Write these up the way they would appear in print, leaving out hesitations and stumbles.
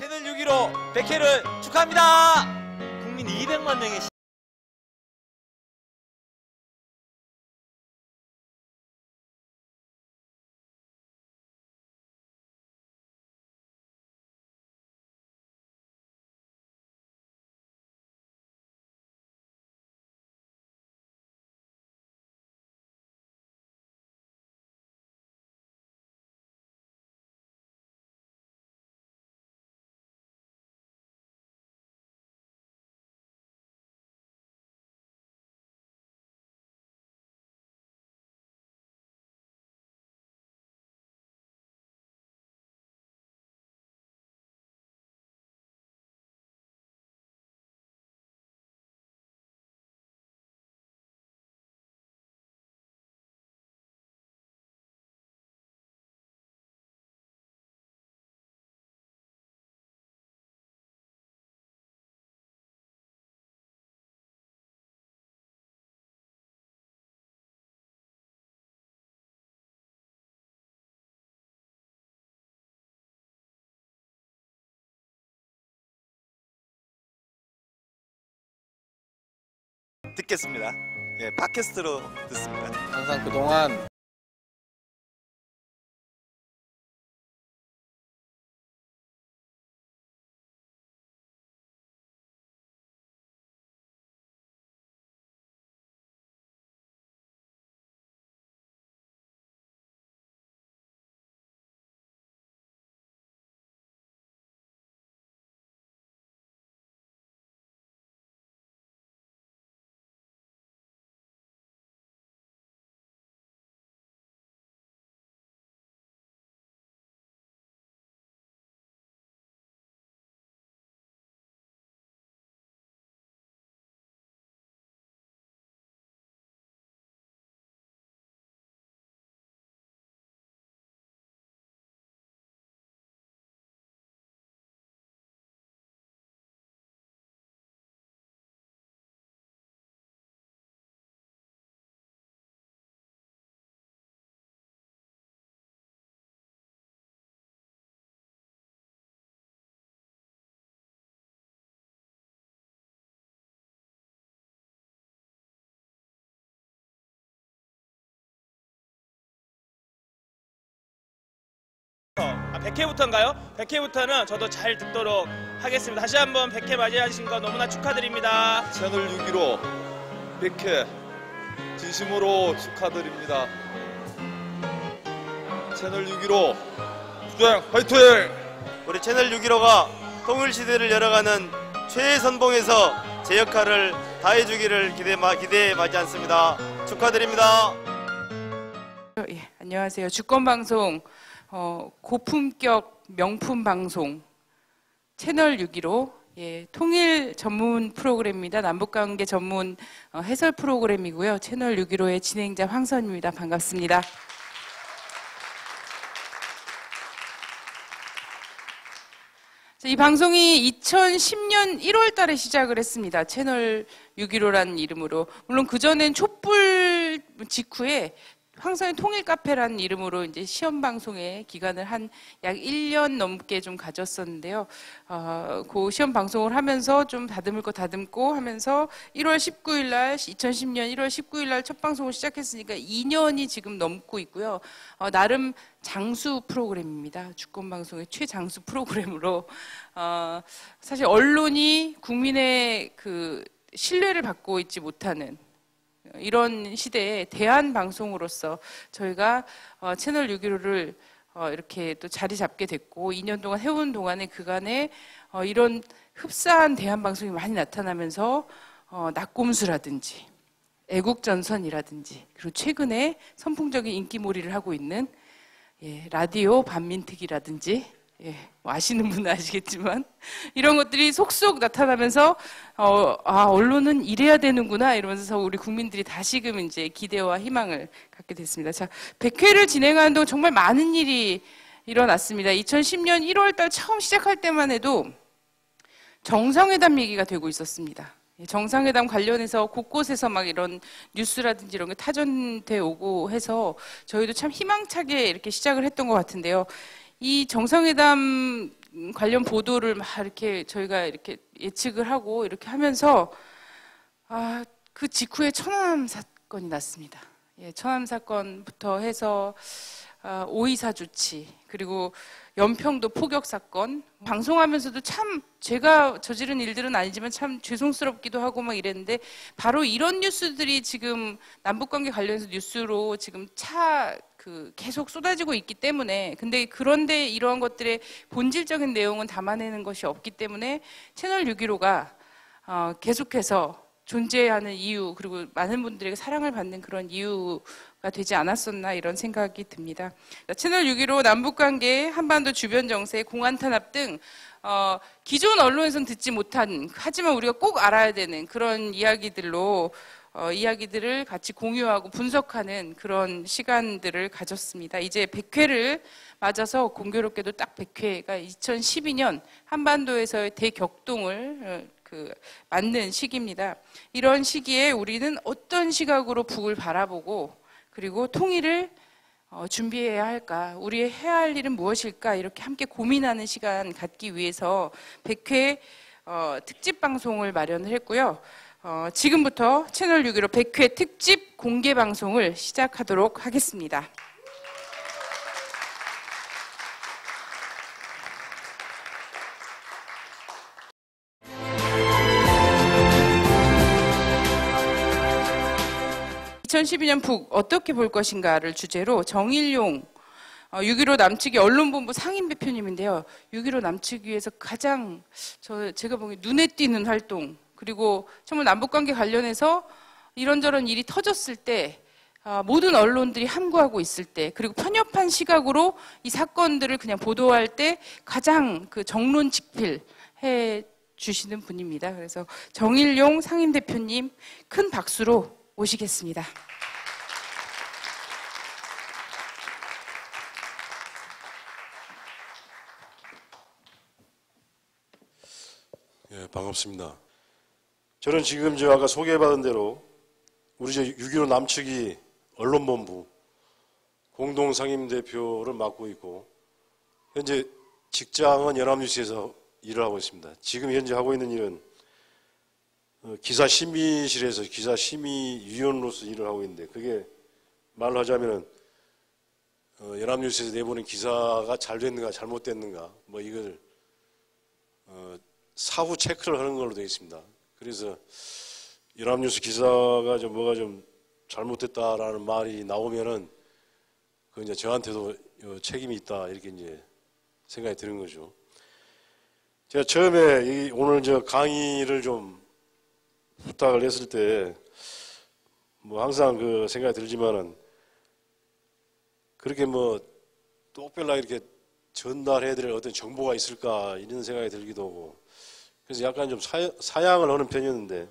채널 615 100회를 축하합니다. 국민 200만 명의 듣겠습니다. 예, 팟캐스트로 듣습니다. 항상 그동안 아, 100회부터인가요? 100회부터는 저도 잘 듣도록 하겠습니다. 다시 한번 100회 맞이하신 거 너무나 축하드립니다. 채널 615 100회 진심으로 축하드립니다. 채널 615 주장 화이팅! 우리 채널 615가 통일시대를 열어가는 최선봉에서 제 역할을 다해주기를 기대에 마지 않습니다. 축하드립니다. 예, 안녕하세요. 주권방송 고품격 명품 방송 채널 615 예, 통일 전문 프로그램입니다. 남북관계 전문 해설 프로그램이고요. 채널 615의 진행자 황선입니다. 반갑습니다. 이 방송이 2010년 1월 달에 시작을 했습니다. 채널 615라는 이름으로. 물론 그전엔 촛불 직후에 황선의 통일 카페라는 이름으로 이제 시험 방송의 기간을 한 약 1년 넘게 좀 가졌었는데요. 그 시험 방송을 하면서 좀 다듬을 거 다듬고 하면서 1월 19일 날 2010년 1월 19일 날 첫 방송을 시작했으니까 2년이 지금 넘고 있고요. 나름 장수 프로그램입니다. 주권 방송의 최장수 프로그램으로 사실 언론이 국민의 그 신뢰를 받고 있지 못하는 이런 시대에 대한방송으로서 저희가 채널 615를 이렇게 또 자리 잡게 됐고 2년 동안 해온 동안에 그간에 이런 흡사한 대한방송이 많이 나타나면서 낙곰수라든지 애국전선이라든지 그리고 최근에 선풍적인 인기몰이를 하고 있는 라디오 반민특위라든지 뭐 아시는 분은 아시겠지만 이런 것들이 속속 나타나면서 언론은 이래야 되는구나 이러면서 우리 국민들이 다시금 이제 기대와 희망을 갖게 됐습니다. 자, 100회를 진행하는 동안 정말 많은 일이 일어났습니다. 2010년 1월 달 처음 시작할 때만 해도 정상회담 얘기가 되고 있었습니다. 정상회담 관련해서 곳곳에서 막 이런 뉴스라든지 이런 게 타전돼 오고 해서 저희도 참 희망차게 이렇게 시작을 했던 것 같은데요. 이 정상회담 관련 보도를 막 이렇게 저희가 이렇게 예측을 하고 이렇게 하면서 그 직후에 천안 사건이 났습니다. 예, 천안 사건부터 해서 오이사 조치, 그리고 연평도 포격 사건, 방송하면서도 참 제가 저지른 일들은 아니지만 참 죄송스럽기도 하고 막 이랬는데, 바로 이런 뉴스들이 지금 남북관계 관련해서 뉴스로 지금 계속 쏟아지고 있기 때문에, 그런데 이러한 것들의 본질적인 내용은 담아내는 것이 없기 때문에 채널 615가 계속해서 존재하는 이유, 그리고 많은 분들에게 사랑을 받는 그런 이유가 되지 않았었나 이런 생각이 듭니다. 채널 615 남북관계, 한반도 주변 정세, 공안 탄압 등 기존 언론에서는 듣지 못한, 하지만 우리가 꼭 알아야 되는 그런 이야기들로 이야기들을 같이 공유하고 분석하는 그런 시간들을 가졌습니다. 이제 100회를 맞아서 공교롭게도 딱 100회가 2012년 한반도에서의 대격동을 맞는 시기입니다. 이런 시기에 우리는 어떤 시각으로 북을 바라보고, 그리고 통일을 준비해야 할까, 우리 해야 할 일은 무엇일까, 이렇게 함께 고민하는 시간 갖기 위해서 100회 특집 방송을 마련을 했고요. 지금부터 채널 615 100회 특집 공개 방송을 시작하도록 하겠습니다. (2012년) 북 어떻게 볼 것인가를 주제로 정일용 6.15 남측위 언론본부 상임 대표님인데요. 6.15 남측위에서 가장 제가 보기에 눈에 띄는 활동, 그리고 정말 남북관계 관련해서 이런저런 일이 터졌을 때 모든 언론들이 함구하고 있을 때, 그리고 편협한 시각으로 이 사건들을 그냥 보도할 때 가장 정론 직필해 주시는 분입니다. 그래서 정일용 상임 대표님 큰 박수로 모시겠습니다. 예, 반갑습니다. 저는 지금 아까 소개받은 대로 우리 6.15 남측위 언론본부 공동상임대표를 맡고 있고, 현재 직장은 연합뉴스에서 일을 하고 있습니다. 지금 현재 하고 있는 일은 기사심의실에서 기사심의위원으로서 일을 하고 있는데, 그게 말로 하자면은 연합뉴스에서 내보낸 기사가 잘 됐는가 잘못됐는가 뭐 이걸 사후 체크를 하는 걸로 되어 있습니다. 그래서 연합뉴스 기사가 뭐가 좀 잘못됐다라는 말이 나오면은 그 이제 저한테도 책임이 있다 이렇게 이제 생각이 드는 거죠. 제가 처음에 오늘 강의를 좀 부탁을 했을 때 뭐 항상 생각이 들지만은 그렇게 똑별나게 이렇게 전달해야 될 어떤 정보가 있을까 이런 생각이 들기도 하고, 그래서 약간 좀 사양을 하는 편이었는데,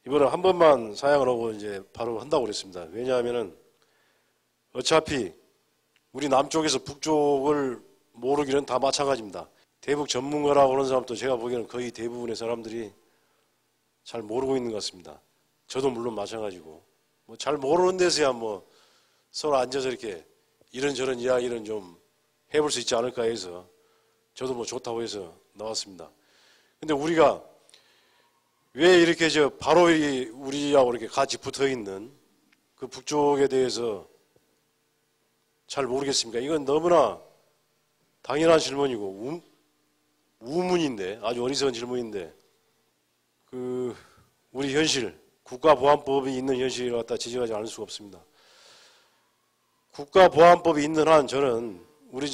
이번에 한 번만 사양을 하고 이제 바로 한다고 그랬습니다. 왜냐하면은 어차피 우리 남쪽에서 북쪽을 모르기는 다 마찬가지입니다. 대북 전문가라고 하는 사람도 제가 보기에는 거의 대부분의 사람들이 잘 모르고 있는 것 같습니다. 저도 물론 마찬가지고, 잘 모르는 데서야 서로 앉아서 이렇게 이런저런 이야기는 좀 해볼 수 있지 않을까 해서 저도 좋다고 해서 나왔습니다. 근데 우리가 왜 이렇게 바로 우리하고 이렇게 같이 붙어 있는 그 북쪽에 대해서 잘 모르겠습니까? 이건 너무나 당연한 질문이고 우문인데, 아주 어리석은 질문인데, 우리 현실, 국가보안법이 있는 현실을 갖다 지적하지 않을 수가 없습니다. 국가보안법이 있는 한 저는 우리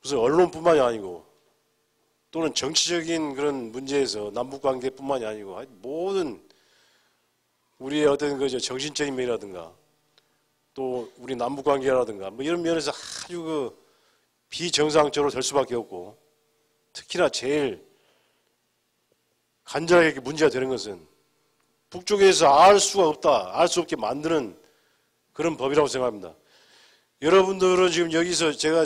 무슨 언론뿐만이 아니고 또는 정치적인 그런 문제에서 남북관계뿐만이 아니고 모든 우리의 어떤 정신적인 면이라든가 또 우리 남북관계라든가 이런 면에서 아주 비정상적으로 될 수밖에 없고, 특히나 제일 간절하게 문제가 되는 것은 북쪽에서 알 수가 없다, 알 수 없게 만드는 그런 법이라고 생각합니다. 여러분들은 지금 여기서 제가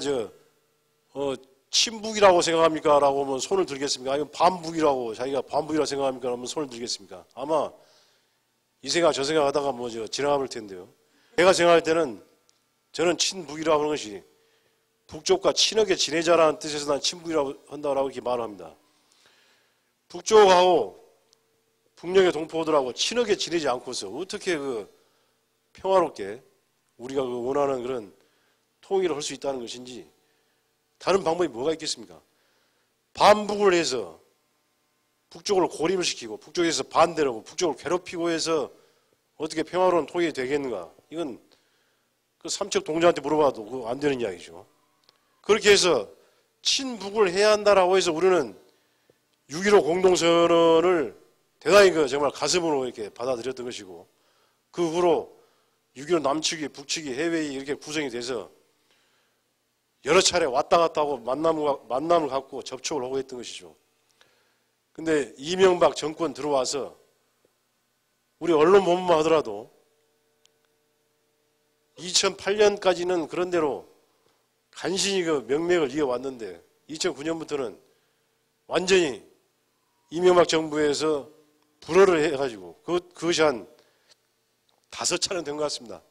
친북이라고 생각합니까? 라고 하면 손을 들겠습니까? 아니면 반북이라고, 자기가 반북이라고 생각합니까? 하면 손을 들겠습니까? 아마 이 생각 저 생각 하다가 지나가 볼 텐데요. 제가 생각할 때는 저는 친북이라고 하는 것이 북쪽과 친하게 지내자라는 뜻에서 난 친북이라고 한다고 이렇게 말을 합니다. 북쪽하고 북녘의 동포들하고 친하게 지내지 않고서 어떻게 그 평화롭게 우리가 그 원하는 그런 통일을 할 수 있다는 것인지 다른 방법이 뭐가 있겠습니까? 반북을 해서 북쪽을 고립을 시키고 북쪽에서 반대로 하고 북쪽을 괴롭히고 해서 어떻게 평화로운 통일이 되겠는가? 이건 그 삼척 동자한테 물어봐도 그거 안 되는 이야기죠. 그렇게 해서 친북을 해야 한다라고 해서 우리는 6.15 공동선언을 대단히 그 정말 가슴으로 이렇게 받아들였던 것이고 그 후로 6.15 남측이 북측이 해외에 이렇게 구성이 돼서 여러 차례 왔다 갔다 하고 만남을 갖고 접촉을 하고 했던 것이죠. 근데 이명박 정권 들어와서 우리 언론 보도만 하더라도 2008년까지는 그런 대로 간신히 그 명맥을 이어왔는데 2009년부터는 완전히 이명박 정부에서 불허를 해가지고 그것이 한 5차례는 된 것 같습니다.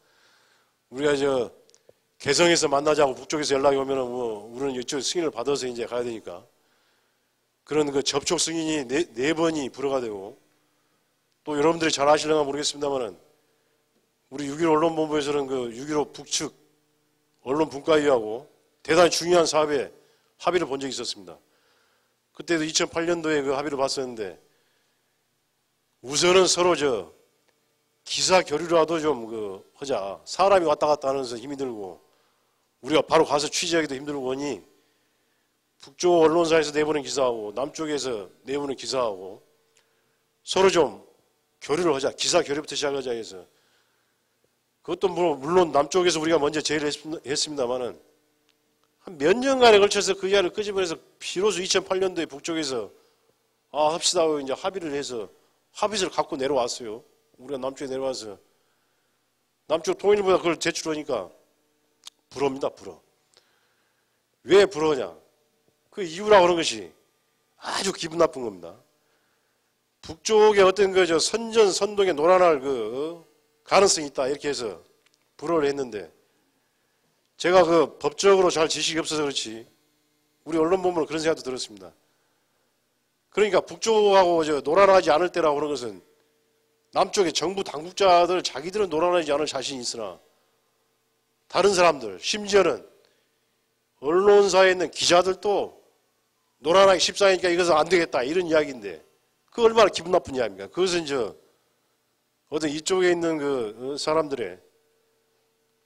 우리가 개성에서 만나자고 북쪽에서 연락이 오면은 우리는 이쪽 승인을 받아서 이제 가야 되니까 그런 그 접촉 승인이 네 번이 불허가 되고 또 여러분들이 잘 아실려나 모르겠습니다만은 우리 6.15 언론본부에서는 그 6.15 북측 언론 분과위하고 대단히 중요한 사업에 합의를 본 적이 있었습니다. 그때도 2008년도에 그 합의를 봤었는데 우선은 서로 기사 교류라도 좀 하자. 사람이 왔다 갔다 하면서 힘이 들고 우리가 바로 가서 취재하기도 힘들고 하니 북쪽 언론사에서 내보낸 기사하고 남쪽에서 내보낸 기사하고 서로 좀 교류를 하자. 기사 교류부터 시작하자 해서 그것도 물론 남쪽에서 우리가 먼저 제의를 했습니다만은 한 몇 년간에 걸쳐서 그 이야기를 끄집어내서 비로소 2008년도에 북쪽에서 합시다 하고 이제 합의를 해서 합의서를 갖고 내려왔어요. 우리가 남쪽에 내려와서 남쪽 통일부가 그걸 제출하니까 불허입니다. 불허. 왜 불허냐? 그 이유라고 하는 것이 아주 기분 나쁜 겁니다. 북쪽에 어떤 선전선동에 놀아날 가능성이 있다 이렇게 해서 불허를 했는데 제가 법적으로 잘 지식이 없어서 그렇지 우리 언론 보면 그런 생각도 들었습니다. 그러니까 북쪽하고 놀아나지 않을 때라고 하는 것은 남쪽의 정부 당국자들 자기들은 놀아나지 않을 자신이 있으나 다른 사람들 심지어는 언론사에 있는 기자들도 놀아나기 십상이니까 이것은 안 되겠다 이런 이야기인데 그 얼마나 기분 나쁜 이야기입니까? 그것은 어떤 이쪽에 있는 사람들의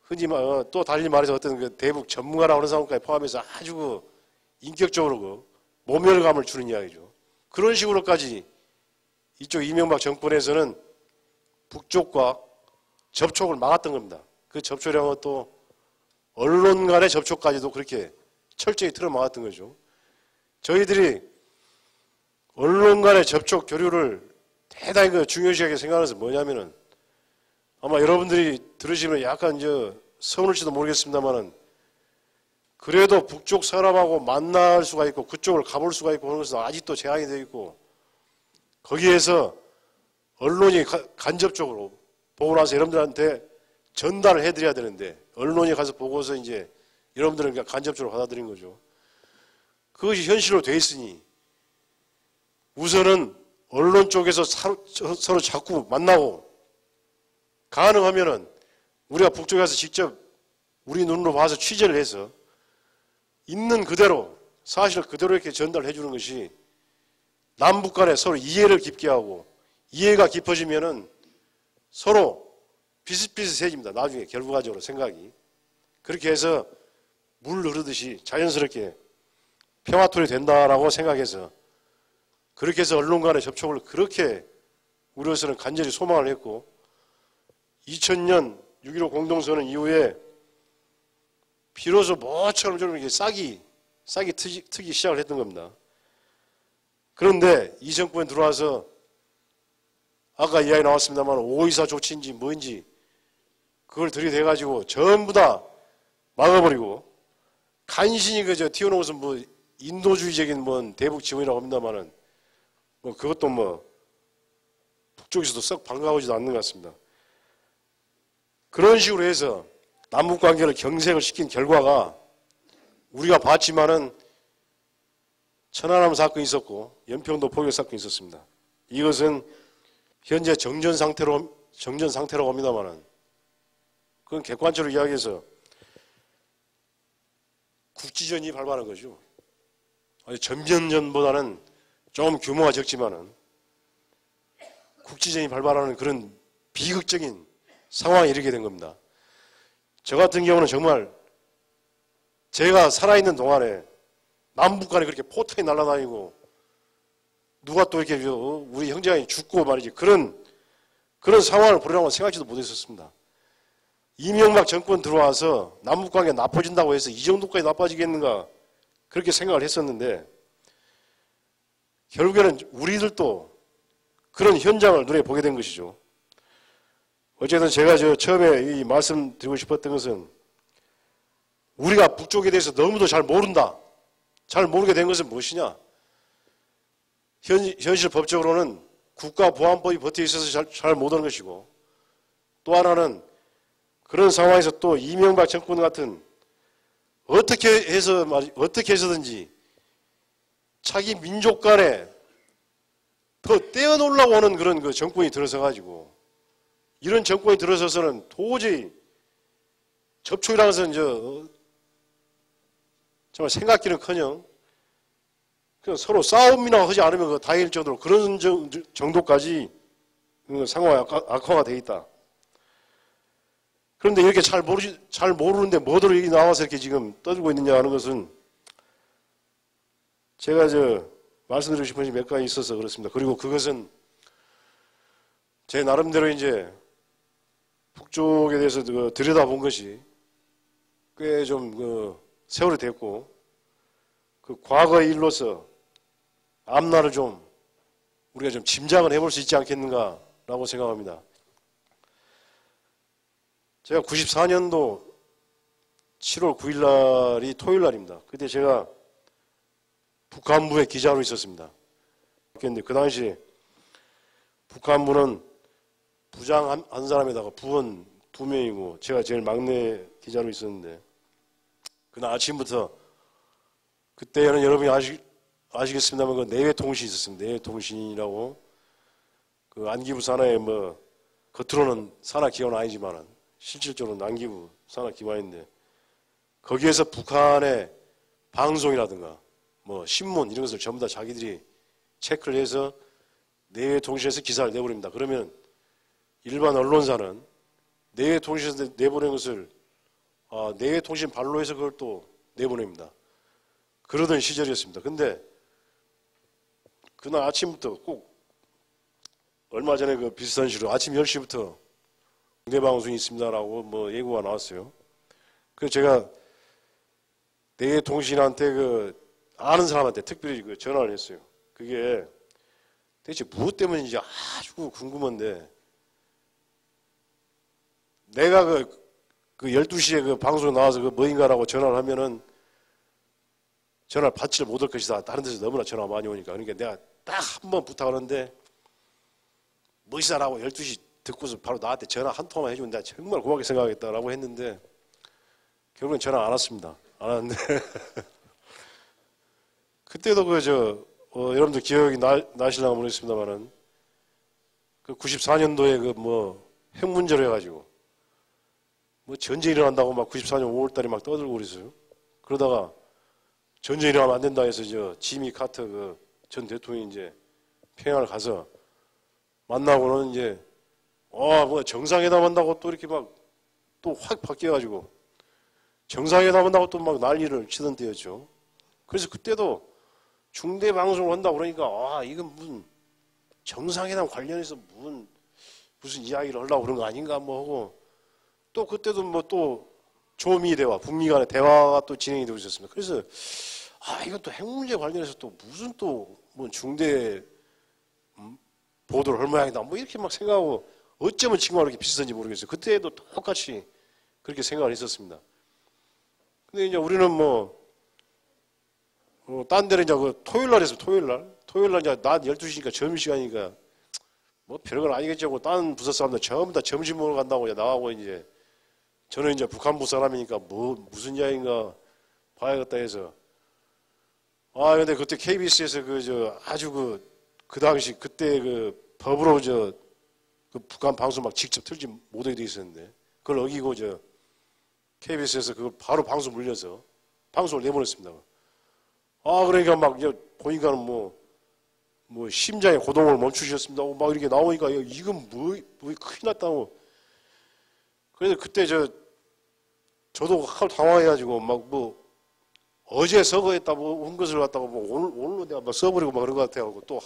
흔히 또 달리 말해서 어떤 대북 전문가라고 하는 사람까지 포함해서 아주 인격적으로 모멸감을 주는 이야기죠. 그런 식으로까지 이쪽 이명박 정권에서는 북쪽과 접촉을 막았던 겁니다. 그 접촉량은 또 언론 간의 접촉까지도 그렇게 철저히 틀어막았던 거죠. 저희들이 언론 간의 접촉 교류를 대단히 중요시하게 생각해서 뭐냐면은 아마 여러분들이 들으시면 약간 서운할지도 모르겠습니다만은 그래도 북쪽 사람하고 만날 수가 있고 그쪽을 가볼 수가 있고 하는 것은 아직도 제한이 되어 있고 거기에서 언론이 간접적으로 보고 나서 여러분들한테 전달을 해드려야 되는데 언론이 가서 보고서 이제 여러분들은 그냥 간접적으로 받아들인 거죠. 그것이 현실로 돼 있으니 우선은 언론 쪽에서 서로 자꾸 만나고 가능하면은 우리가 북쪽에 가서 직접 우리 눈으로 봐서 취재를 해서 있는 그대로 사실을 그대로 이렇게 전달해 주는 것이 남북 간에 서로 이해를 깊게 하고 이해가 깊어지면은 서로 비슷비슷해집니다. 나중에 결과적으로 생각이. 그렇게 해서 물 흐르듯이 자연스럽게 평화토론이 된다라고 생각해서 그렇게 해서 언론 간의 접촉을 그렇게 우리로서는 간절히 소망을 했고 2000년 6.15 공동선언 이후에 비로소 뭐처럼 좀 이렇게 싹이 트기 시작을 했던 겁니다. 그런데 이 정권에 들어와서 아까 이야기 나왔습니다만 5.24 조치인지 뭔지 그걸 들이대가지고 전부 다 막아버리고 간신히 튀어나오서 인도주의적인 대북 지원이라고 합니다만은 그것도 북쪽에서도 썩 반가워지도 않는 것 같습니다. 그런 식으로 해서 남북 관계를 경색을 시킨 결과가 우리가 봤지만은 천안함 사건이 있었고 연평도 포격 사건이 있었습니다. 이것은 현재 정전 상태라고 합니다만은 그건 객관적으로 이야기해서 국지전이 발발한 거죠. 전면전보다는 좀 규모가 적지만은 국지전이 발발하는 그런 비극적인 상황에 이르게 된 겁니다. 저 같은 경우는 정말 제가 살아있는 동안에 남북 간에 그렇게 포탄이 날아다니고 누가 또 이렇게 우리 형제가 죽고 말이지 그런 상황을 벌이라고 생각지도 못했었습니다. 이명박 정권 들어와서 남북관계 나빠진다고 해서 이 정도까지 나빠지겠는가 그렇게 생각을 했었는데 결국에는 우리들도 그런 현장을 눈에 보게 된 것이죠. 어쨌든 제가 처음에 이 말씀드리고 싶었던 것은 우리가 북쪽에 대해서 너무도 잘 모른다. 잘 모르게 된 것은 무엇이냐? 현실 법적으로는 국가보안법이 버텨 있어서 잘 못하는 것이고 또 하나는 그런 상황에서 또 이명박 정권 같은 어떻게 해서든지 자기 민족 간에 더 떼어놓으려고 하는 그런 그 정권이 들어서 가지고 이런 정권이 들어서서는 도저히 접촉이라는 것은 정말 생각기는커녕 그냥 서로 싸움이나 하지 않으면 그 다행일 정도로 그런 정도까지 상황이 악화가 되어 있다. 그런데 이렇게 잘 모르는데 뭐대로 여기 나와서 이렇게 지금 떠들고 있느냐 하는 것은 제가 말씀드리고 싶은 것이 몇 가지 있어서 그렇습니다. 그리고 그것은 제 나름대로 이제 북쪽에 대해서 들여다본 것이 꽤 좀 세월이 됐고 그 과거의 일로서 앞날을 좀 우리가 좀 짐작을 해볼 수 있지 않겠는가라고 생각합니다. 제가 94년도 7월 9일 날이 토요일 날입니다. 그때 제가 북한부에 기자로 있었습니다. 근데 그 당시 북한부는 부장 한 사람에다가 부원 2명이고 제가 제일 막내 기자로 있었는데 그날 아침부터 그때는 여러분이 아시겠습니다만 그 내외통신이 있었습니다. 내외통신이라고 그 안기부 산하에 겉으로는 산하기관은 아니지만은 실질적으로는 안기부 산하기관인데 거기에서 북한의 방송이라든가 신문 이런 것을 전부 다 자기들이 체크를 해서 내외통신에서 기사를 내버립니다. 그러면 일반 언론사는 내외통신에서 내보낸 것을 내외통신 발로 해서 그걸 또 내보냅니다. 그러던 시절이었습니다. 근데 그날 아침부터 꼭 얼마 전에 그 비슷한 시로 아침 10시부터 국내방송이 있습니다라고 예고가 나왔어요. 그래서 제가 내외통신한테 아는 사람한테 특별히 전화를 했어요. 그게 대체 무엇 때문인지 아주 궁금한데 내가 그 12시에 그 방송에 나와서 뭐인가라고 전화를 하면은 전화를 받지를 못할 것이다. 다른 데서 너무나 전화가 많이 오니까. 그러니까 내가 딱 한 번 부탁하는데 멋이다라고 12시 듣고서 바로 나한테 전화 한 통만 해주면 내가 정말 고맙게 생각하겠다라고 했는데 결국엔 전화 안 왔습니다. 안 왔는데 그때도 여러분들 기억이 나시려고 모르겠습니다만은 그 94년도에 핵 문제로 해가지고 전쟁이 일어난다고 막 94년 5월달에 막 떠들고 그랬어요. 그러다가 전쟁이 일어나면 안 된다 해서 지미 카터 전 대통령이 이제 평양을 가서 만나고는 이제 정상회담 한다고 또 이렇게 막 또 확 바뀌어가지고 정상회담 한다고 또 막 난리를 치던 때였죠. 그래서 그때도 중대 방송을 한다고 그러니까 이건 무슨 정상회담 관련해서 무슨 이야기를 하려고 그런 거 아닌가 하고 또 그때도 또 조미 대화, 북미 간의 대화가 또 진행이 되고 있었습니다. 그래서 이건 또 핵 문제 관련해서 또 무슨 중대 보도를 할 모양이다. 이렇게 막 생각하고 어쩌면 지금 이렇게 비슷한지 모르겠어요. 그때도 똑같이 그렇게 생각을 했었습니다. 근데 이제 우리는 딴 데는 이제 토요일 날 했어요. 토요일 날 이제 낮 12시니까 점심시간이니까 별건 아니겠죠. 다른 부서 사람들 전부 다 점심 먹으러 간다고 나가고 이제 저는 이제 북한부 사람이니까 무슨 이야기인가 봐야겠다 해서. 아, 근데 그때 KBS에서 아주 그 당시 그때 법으로 그 북한 방송 막 직접 틀지 못하게 돼 있었는데 그걸 어기고 KBS에서 그걸 바로 방송 물려서 방송을 내보냈습니다. 아, 그러니까 막 보니까는 뭐 심장의 고동을 멈추셨습니다. 막 이렇게 나오니까 이건 뭐 큰일 났다고. 그래서 그때 저도 하루 당황해가지고 막 어제 서거했다 한 것을 갖다가 오늘로 내가 막 써버리고 막 그런 것 같아가지고 또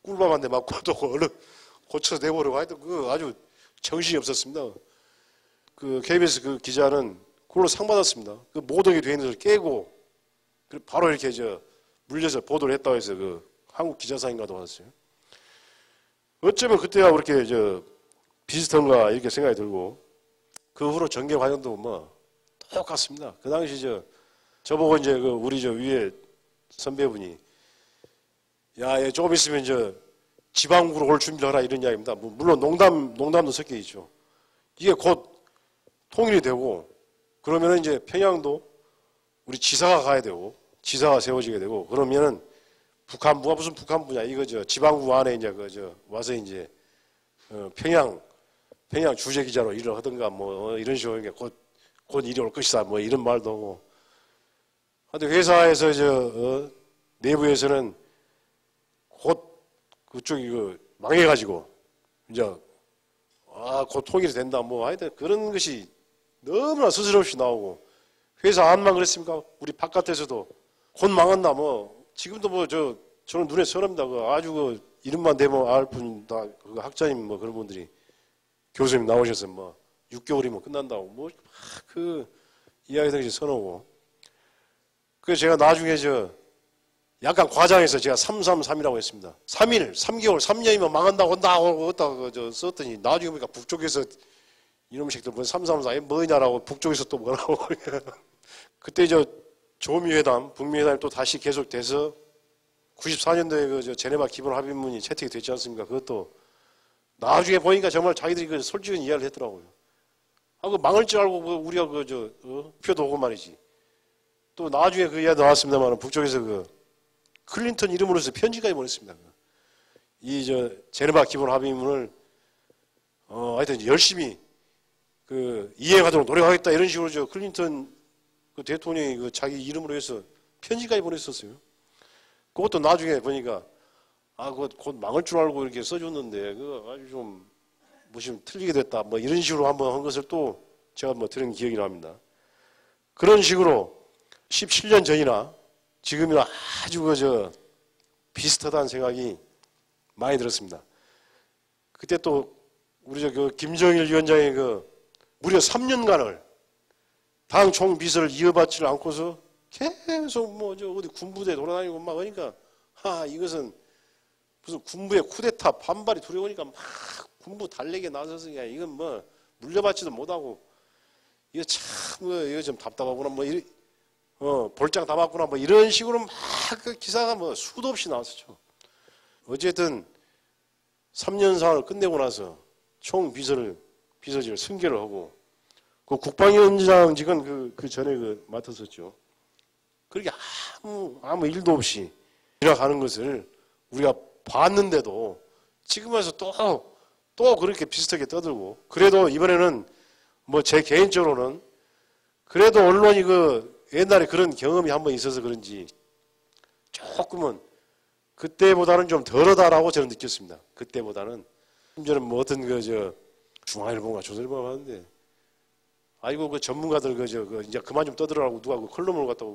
꿀밤 한 대 맞고 또 얼른 고쳐서 내버리고 하여튼 아주 정신이 없었습니다. 그 KBS 그 기자는 그걸로 상 받았습니다. 그 모독이 돼 있는 것을 깨고 바로 이렇게 물려서 보도를 했다고 해서 한국 기자상인가도 받았어요. 어쩌면 그때가 그렇게 비슷한가 이렇게 생각이 들고 그 후로 전개 과정도 똑같습니다. 그 당시 저보고 이제 우리 위에 선배분이 야, 얘 조금 있으면 지방구로 올 준비를 하라 이런 이야기입니다. 물론 농담도 섞여 있죠. 이게 곧 통일이 되고 그러면은 이제 평양도 우리 지사가 가야 되고 지사가 세워지게 되고 그러면은 북한부가 무슨 북한부냐 이거 지방구 안에 이제 와서 이제 평양 주재 기자로 일을 하든가 이런 식으로 곧 일이 올 것이다 이런 말도 하고 하여튼 회사에서 내부에서는 곧 그쪽이 망해가지고 이제 곧 통일이 된다 하여튼 그런 것이 너무나 스스럼없이 나오고 회사 안만 그랬습니까? 우리 바깥에서도 곧 망한다 지금도 저는 눈에 선합니다. 아주 이름만 대면 알 뿐 다 학자님 그런 분들이 교수님 나오셔서 6개월이면 끝난다고 그 이야기들이 선하고 그래서 제가 나중에 약간 과장해서 제가 333이라고 했습니다. 3개월, 3년이면 망한다고 한다고 썼더니 나중에 보니까 북쪽에서 이놈의 새끼들 334이 뭐냐라고 북쪽에서 또 뭐라고 그때 조미회담, 북미회담이 또 다시 계속돼서 94년도에 제네바 기본 합의문이 채택이 됐지 않습니까? 그것도 나중에 보니까 정말 자기들이 솔직한 이야기를 했더라고요. 망할 줄 알고 우리가 표도 오고 말이지. 또 나중에 그 이야기 나왔습니다만 북쪽에서 클린턴 이름으로서 편지까지 보냈습니다. 이 제네바 기본 합의문을 하여튼 열심히 이행하도록 노력하겠다 이런 식으로 클린턴 대통령이 자기 이름으로 해서 편지까지 보냈었어요. 그것도 나중에 보니까 곧 망할 줄 알고 이렇게 써줬는데 아주 좀 틀리게 됐다 이런 식으로 한번 한 것을 또 제가 들은 기억이 납니다. 그런 식으로 17년 전이나 지금이나 아주 비슷하다는 생각이 많이 들었습니다. 그때 또 우리 김정일 위원장이 무려 3년간을 당 총비서를 이어받지를 않고서 계속 어디 군부대 돌아다니고 그러니까 이것은 무슨 군부의 쿠데타 반발이 두려우니까 군부 달래기에 나서서 이건 물려받지도 못하고 이거 참 이거 좀 답답하구나 볼장 다 맞구나 이런 식으로 그 기사가 수도 없이 나왔었죠. 어쨌든 3년상을 끝내고 나서 비서실을 승계를 하고 국방위원장직은 그 전에 맡았었죠. 그렇게 아무 일도 없이 일어가는 것을 우리가 봤는데도 지금 와서 또 그렇게 비슷하게 떠들고 그래도 이번에는 제 개인적으로는 그래도 언론이 옛날에 그런 경험이 한번 있어서 그런지 조금은 그때보다는 좀 덜하다라고 저는 느꼈습니다. 그때보다는 심지어는 어떤 중앙일보인가 조선일보가 하는데 아이고 전문가들 이제 그만 좀 떠들어라고 누가 컬럼을 갖다가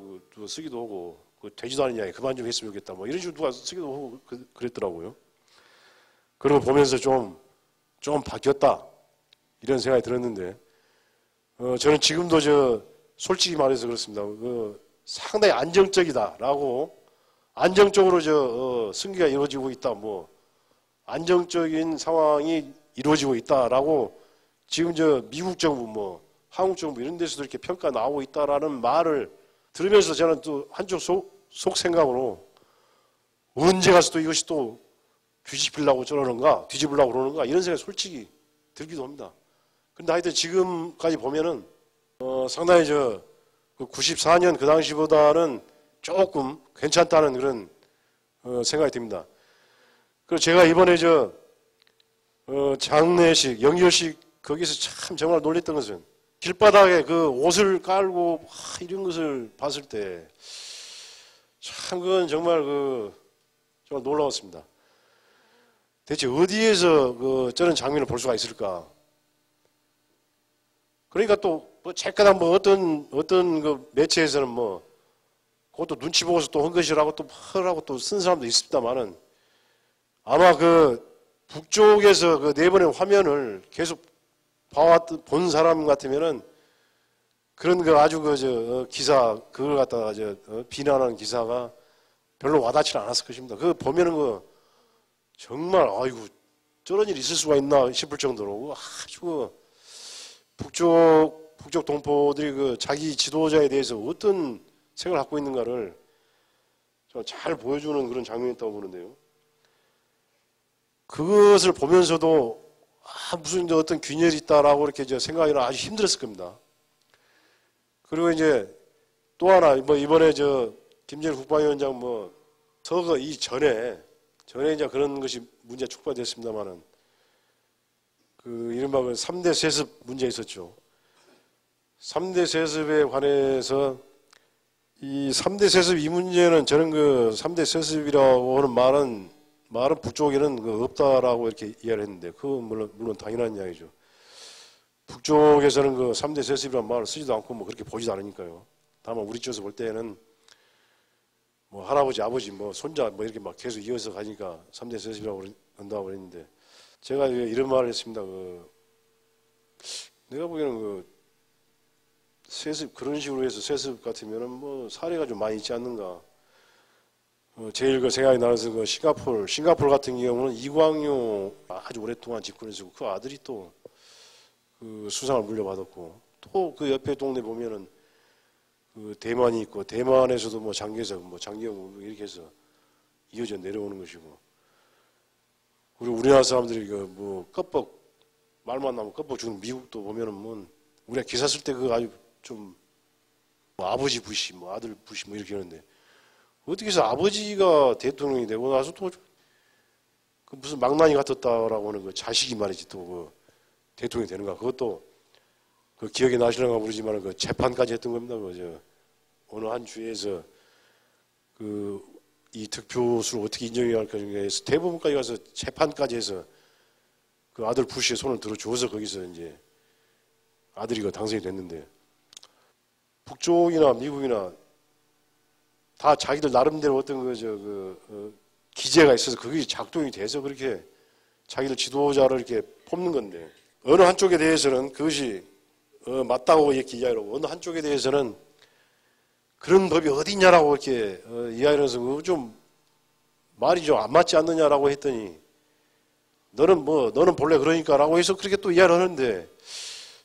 쓰기도 하고 되지도 않은 이야기 그만 좀 했으면 좋겠다 이런 식으로 누가 쓰기도 하고 그랬더라고요. 그러고 보면서 좀 바뀌었다 이런 생각이 들었는데 저는 지금도 솔직히 말해서 그렇습니다. 상당히 안정적이다라고 안정적으로 승계가 이루어지고 있다 안정적인 상황이 이루어지고 있다라고 지금 미국 정부 한국 정부 이런 데서도 이렇게 평가 나오고 있다라는 말을 들으면서 저는 또 한쪽 속 생각으로 언제 가서 또 이것이 또 뒤집으려고 그러는가 이런 생각이 솔직히 들기도 합니다. 근데 하여튼 지금까지 보면은 상당히 94년 그 당시보다는 조금 괜찮다는 그런 생각이 듭니다. 그리고 제가 이번에 장례식, 영결식 거기서 참 정말 놀랬던 것은 길바닥에 그 옷을 깔고 이런 것을 봤을 때 참 그건 정말 정말 놀라웠습니다. 대체 어디에서 저런 장면을 볼 수가 있을까? 그러니까 또 잠깐 어떤 그 매체에서는 그것도 눈치 보고서 또 한 것이라고 또 하라고 또 쓴 사람도 있습니다만은 아마 북쪽에서 네 번의 화면을 계속 본 사람 같으면은 그런 아주 기사 그걸 갖다가 비난하는 기사가 별로 와닿지 않았을 것입니다. 그거 보면은 정말 아이고 저런 일이 있을 수가 있나 싶을 정도로 아주 북쪽 동포들이 자기 지도자에 대해서 어떤 생각을 갖고 있는가를 잘 보여주는 그런 장면이었다고 보는데요. 그것을 보면서도 무슨 어떤 균열이 있다라고 이렇게 생각이 아주 힘들었을 겁니다. 그리고 이제 또 하나 이번에 김정일 국방위원장 서거 이전에 이제 그런 것이 문제 촉발됐습니다만은 이른바 3대 세습 문제 있었죠. 3대 세습에 관해서 이 3대 세습 이 문제는 저는 3대 세습이라고 하는 말은 북쪽에는 없다라고 이렇게 이해를 했는데 그건 물론 당연한 이야기죠. 북쪽에서는 3대 세습이라는 말을 쓰지도 않고 그렇게 보지도 않으니까요. 다만 우리 쪽에서 볼 때는 할아버지, 아버지, 손자 이렇게 계속 이어서 가니까 3대 세습이라고 한다고 그랬는데 제가 이런 말을 했습니다. 내가 보기에는 세습 그런 식으로 해서 세습 같으면은 사례가 좀 많이 있지 않는가. 제일 생각이 나서 싱가포르 같은 경우는 이광용 아주 오랫동안 집권했고 그 아들이 또 수상을 물려받았고 또 그 옆에 동네 보면은 대만이 있고 대만에서도 장개석, 장기영 이렇게 해서 이어져 내려오는 것이고 그리고 우리나라 사람들이 껍벅 말만 나면 껍벅 주는 미국도 보면은 우리가 기사 쓸 때 아주 좀 아버지 부시, 아들 부시 이렇게 하는데 어떻게 해서 아버지가 대통령이 되고 나서 또 무슨 망나니 같았다라고 하는 자식이 말이지 또 대통령이 되는가 그것도 기억이 나시는가 모르지만 재판까지 했던 겁니다. 어느 한 주에서 이 득표수를 어떻게 인정해야 할까 해서 대법원까지 가서 재판까지 해서 아들 부시의 손을 들어줘서 거기서 이제 아들이 당선이 됐는데 북쪽이나 미국이나 다 자기들 나름대로 어떤 기제가 있어서 그게 작동이 돼서 그렇게 자기들 지도자를 이렇게 뽑는 건데 어느 한쪽에 대해서는 그것이 맞다고 이렇게 이야기를 하고 어느 한쪽에 대해서는 그런 법이 어디 있냐라고 이렇게 이야기를 해서 좀 말이 좀 안 맞지 않느냐라고 했더니 너는 본래 그러니까라고 해서 그렇게 또 이야기를 하는데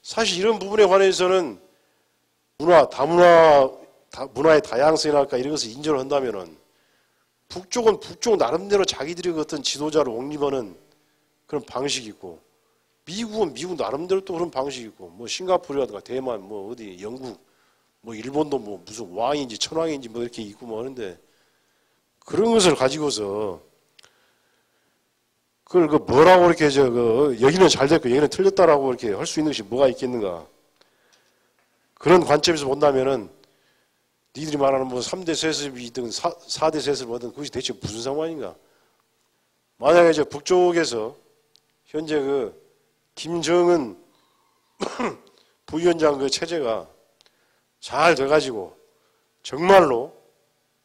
사실 이런 부분에 관해서는 문화의 다양성이랄까 이런 것을 인정을 한다면은 북쪽은 북쪽 나름대로 자기들이 어떤 지도자를 옹립하는 그런 방식이 있고 미국은 미국 나름대로 또 그런 방식이 있고 싱가포르라든가 대만 어디 영국 일본도 무슨 왕인지 천왕인지 이렇게 있고 하는데 그런 것을 가지고서 그걸 뭐라고 이렇게 여기는 잘 됐고 여기는 틀렸다라고 이렇게 할 수 있는 것이 뭐가 있겠는가. 그런 관점에서 본다면은 니들이 말하는 3대 세습이든 4대 세습이든 그것이 대체 무슨 상관인가. 만약에 북쪽에서 현재 김정은 부위원장 체제가 잘 돼가지고 정말로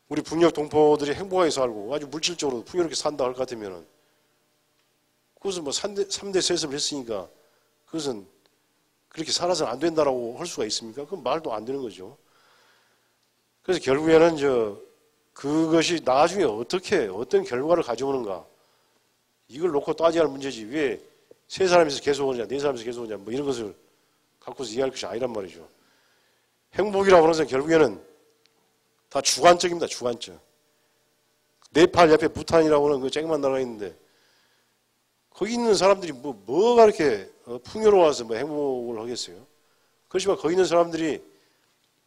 우리 북녘 동포들이 행복하게 살고 아주 물질적으로 풍요롭게 산다 할 것 같으면은 그것은 3대 세습을 했으니까 그것은 그렇게 살아서는 안 된다라고 할 수가 있습니까? 그건 말도 안 되는 거죠. 그래서 결국에는 그것이 나중에 어떤 결과를 가져오는가 이걸 놓고 따져야 할 문제지 왜 세 사람에서 계속 오느냐 네 사람에서 계속 오느냐 이런 것을 갖고서 이해할 것이 아니란 말이죠. 행복이라고 하는 것은 결국에는 다 주관적입니다. 주관적. 네팔 옆에 부탄이라고 하는 그 쨍만 나라가 있는데 거기 있는 사람들이 뭐가 이렇게 풍요로워서 행복을 하겠어요. 그렇지만 거기 있는 사람들이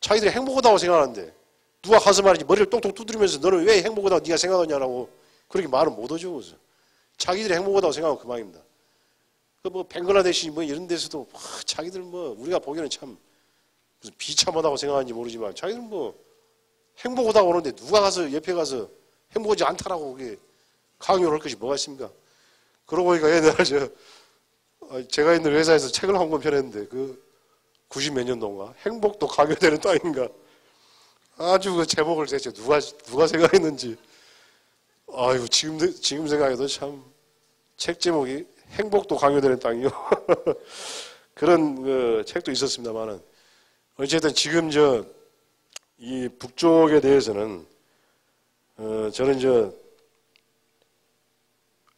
자기들이 행복하다고 생각하는데 누가 가서 말이지 머리를 똑똑 두드리면서 너는 왜 행복하다고 네가 생각하냐라고 그렇게 말은 못 하죠. 그래서 자기들이 행복하다고 생각하면 그만입니다. 그 뭐 벵글라데시 뭐 이런 데서도 자기들 뭐 우리가 보기에는 참 무슨 비참하다고 생각하는지 모르지만 자기들은 뭐 행복하다고 그러는데 누가 가서 옆에 가서 행복하지 않다라고 그게 강요를 할 것이 뭐가 있습니까? 그러고 보니까 옛날에 제가 있는 회사에서 책을 한 권 펴냈는데 그 90 몇 년도인가 행복도 강요되는 땅인가 아주 그 제목을 대체 누가 생각했는지 아유 지금 생각해도 참 책 제목이 행복도 강요되는 땅이요. 그런 그 책도 있었습니다만은 어쨌든 지금 이 북쪽에 대해서는 저는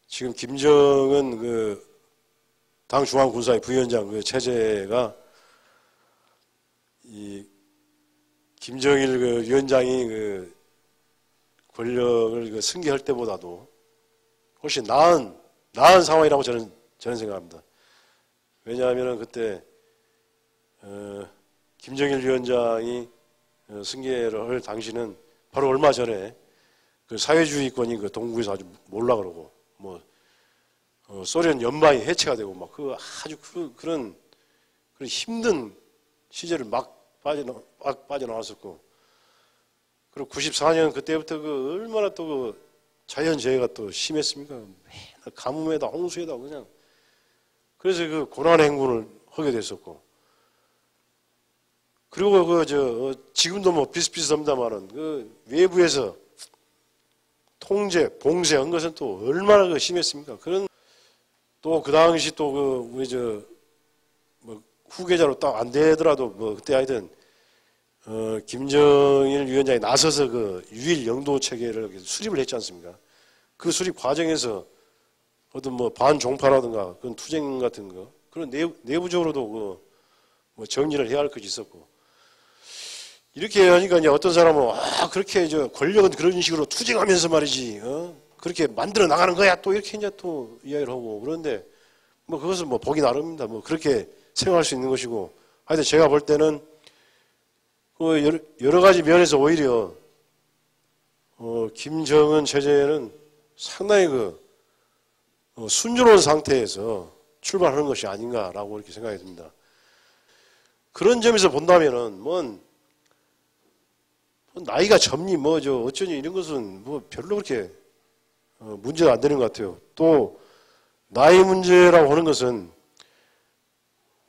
지금 김정은 그 당 중앙군사위 부위원장 그 체제가 이 김정일 그 위원장이 그 권력을 그 승계할 때보다도 훨씬 나은 상황이라고 저는 생각합니다. 왜냐하면 그때 김정일 위원장이 승계를 할 당시는 바로 얼마 전에 그 사회주의권이 그 동국에서 아주 몰라 그러고 뭐 소련 연방이 해체가 되고 막 그 아주 그런 힘든 시절을 막 빠져나왔었고 그리고 94년 그때부터 그 얼마나 또 그 자연재해가 또 심했습니까? 맨날 가뭄에다 홍수에다 그냥 그래서 그 고난의 행군을 하게 됐었고 그리고 지금도 뭐 비슷비슷합니다만은 그 외부에서 통제, 봉쇄한 것은 또 얼마나 그 심했습니까? 그런 또 그 당시 또 그 우리 뭐 후계자로 딱 안 되더라도 뭐 그때 하여튼 김정일 위원장이 나서서 그 유일 영도 체계를 수립을 했지 않습니까? 그 수립 과정에서 어떤 뭐 반종파라든가 그런 투쟁 같은 거 그런 내부적으로도 뭐 정리를 해야 할 것이 있었고 이렇게 하니까 이제 어떤 사람은 그렇게 권력은 그런 식으로 투쟁하면서 말이지 그렇게 만들어 나가는 거야 또 이렇게 이제 또 이야기를 하고 그런데 뭐 그것은 뭐 보기 나름입니다. 뭐 그렇게 생각할 수 있는 것이고 하여튼 제가 볼 때는 여러 가지 면에서 오히려 김정은 체제는 상당히 순조로운 상태에서 출발하는 것이 아닌가라고 이렇게 생각이 듭니다. 그런 점에서 본다면은 나이가 젊니 어쩌니 이런 것은 뭐 별로 그렇게 문제가 안 되는 것 같아요. 또 나이 문제라고 하는 것은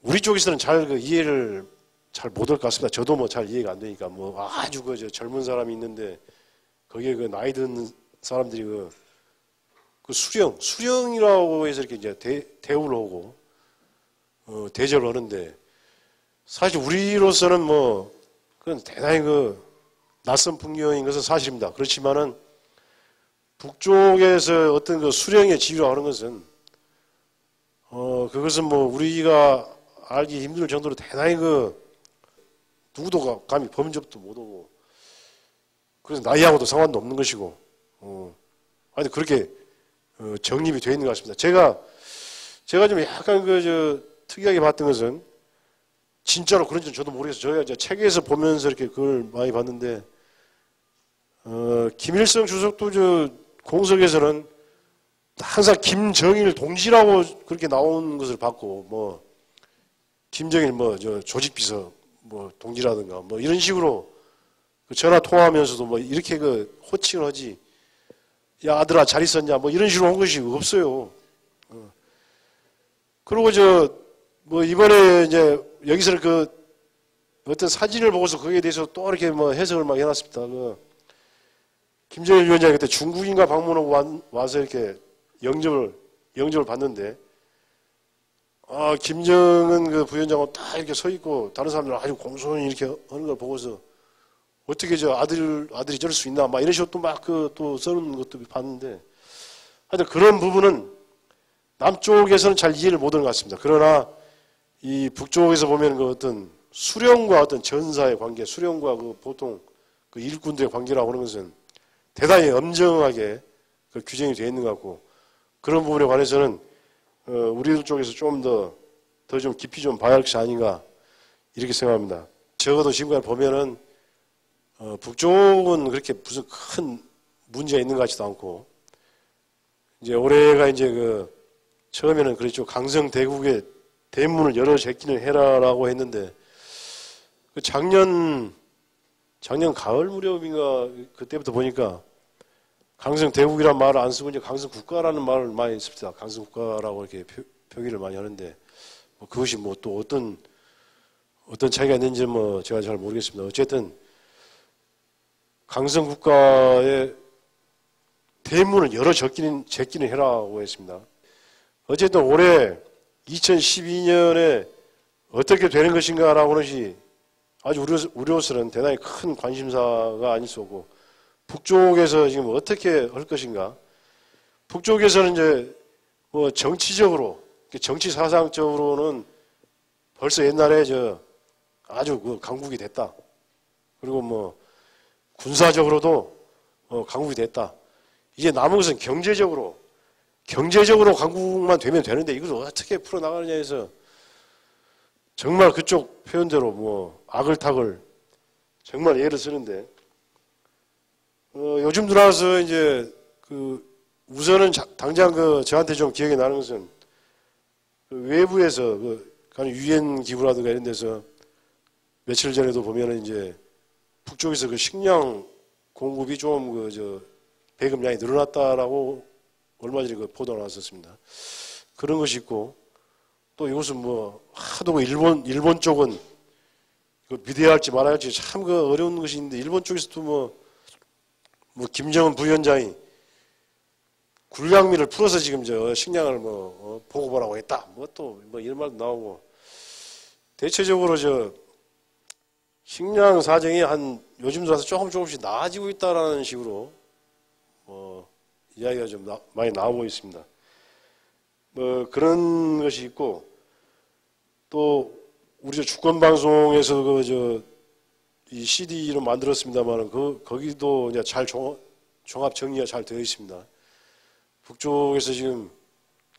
우리 쪽에서는 잘 이해를 잘 못할 것 같습니다. 저도 뭐 잘 이해가 안 되니까 아주 젊은 사람이 있는데 거기에 그 나이 든 사람들이 그 수령이라고 해서 이렇게 이제 대우를 하고 대접을 하는데 사실 우리로서는 그건 대단히 낯선 풍경인 것은 사실입니다. 그렇지만은 북쪽에서 어떤 그 수령의 지위로 하는 것은 그것은 우리가 알기 힘들 정도로 대단히 누구도 감히 범접도 못하고 그래서 나이하고도 상관도 없는 것이고 하여튼 그렇게 정립이 되어 있는 것 같습니다. 제가 좀 약간 특이하게 봤던 것은 진짜로 그런지는 저도 모르겠어요. 저희가 이제 책에서 보면서 이렇게 그걸 많이 봤는데 김일성 주석도 공석에서는 항상 김정일 동지라고 그렇게 나온 것을 봤고 김정일 조직비서 동지라든가 이런 식으로 전화 통화하면서도 이렇게 호칭을 하지 야 아들아 잘 있었냐 이런 식으로 한 것이 없어요. 그리고 이번에 이제 여기서는 어떤 사진을 보고서 거기에 대해서 또 이렇게 해석을 막 해놨습니다. 김정일 위원장이 그때 중국인가 방문하고 와서 이렇게 영접을 받는데 김정은 부위원장은 딱 이렇게 서 있고 다른 사람들은 아주 공손히 이렇게 하는 걸 보고서 어떻게 아들이 저럴 수 있나 이런 식으로 또 또 써놓은 것도 봤는데 하여튼 그런 부분은 남쪽에서는 잘 이해를 못하는 것 같습니다. 그러나 이 북쪽에서 보면 어떤 수령과 어떤 전사의 관계, 수령과 보통 일꾼들의 관계라고 하는 것은 대단히 엄정하게 규정이 되어 있는 것 같고 그런 부분에 관해서는 우리들 쪽에서 좀 더 좀 깊이 좀 봐야 할 것이 아닌가 이렇게 생각합니다. 적어도 지금까지 보면은 북쪽은 그렇게 무슨 큰 문제가 있는 것 같지도 않고 이제 올해가 이제 그 처음에는 그랬죠. 강성대국의 대문을 열어 제끼는 해라라고 했는데 그 작년 가을 무렵인가 그때부터 보니까 강성대국이라는 말을 안 쓰고 이제 강성국가라는 말을 많이 씁니다. 강성국가라고 이렇게 표기를 많이 하는데 뭐 그것이 뭐 또 어떤 차이가 있는지 뭐 제가 잘 모르겠습니다. 어쨌든 강성국가의 대문을 열어 제끼는 해라고 했습니다. 어쨌든 올해 2012년에 어떻게 되는 것인가라고 하는 것이 아주 우려스러운 대단히 큰 관심사가 아닐 수 없고 북쪽에서 지금 어떻게 할 것인가. 북쪽에서는 이제 뭐 정치적으로 정치 사상적으로는 벌써 옛날에 아주 그 강국이 됐다. 그리고 뭐 군사적으로도 강국이 됐다. 이제 남은 것은 경제적으로 강국만 되면 되는데 이걸 어떻게 풀어나가느냐 해서 정말 그쪽 표현대로 뭐 악을탁을 정말 예를 쓰는데 요즘 들어와서 이제 우선은 당장 저한테 좀 기억이 나는 것은 외부에서 유엔 기구라든가 이런 데서 며칠 전에도 보면은 이제 북쪽에서 식량 공급이 좀 배급량이 늘어났다라고 얼마 전에 보도가 나왔었습니다. 그런 것이 있고 또 이것은 뭐 하도 일본 쪽은 이거 믿어야 할지 말아야 할지 참 어려운 것이 있는데 일본 쪽에서도 뭐 김정은 부위원장이 군량미를 풀어서 지금 식량을 보급하라고 했다. 또 이런 말도 나오고 대체적으로 식량 사정이 요즘 들어서 조금씩 나아지고 있다라는 식으로 이야기가 좀 많이 나오고 있습니다. 그런 것이 있고 또 우리 주권 방송에서 이 CD로 만들었습니다만 거기도 이제 잘 종합 정리가 잘 되어 있습니다. 북쪽에서 지금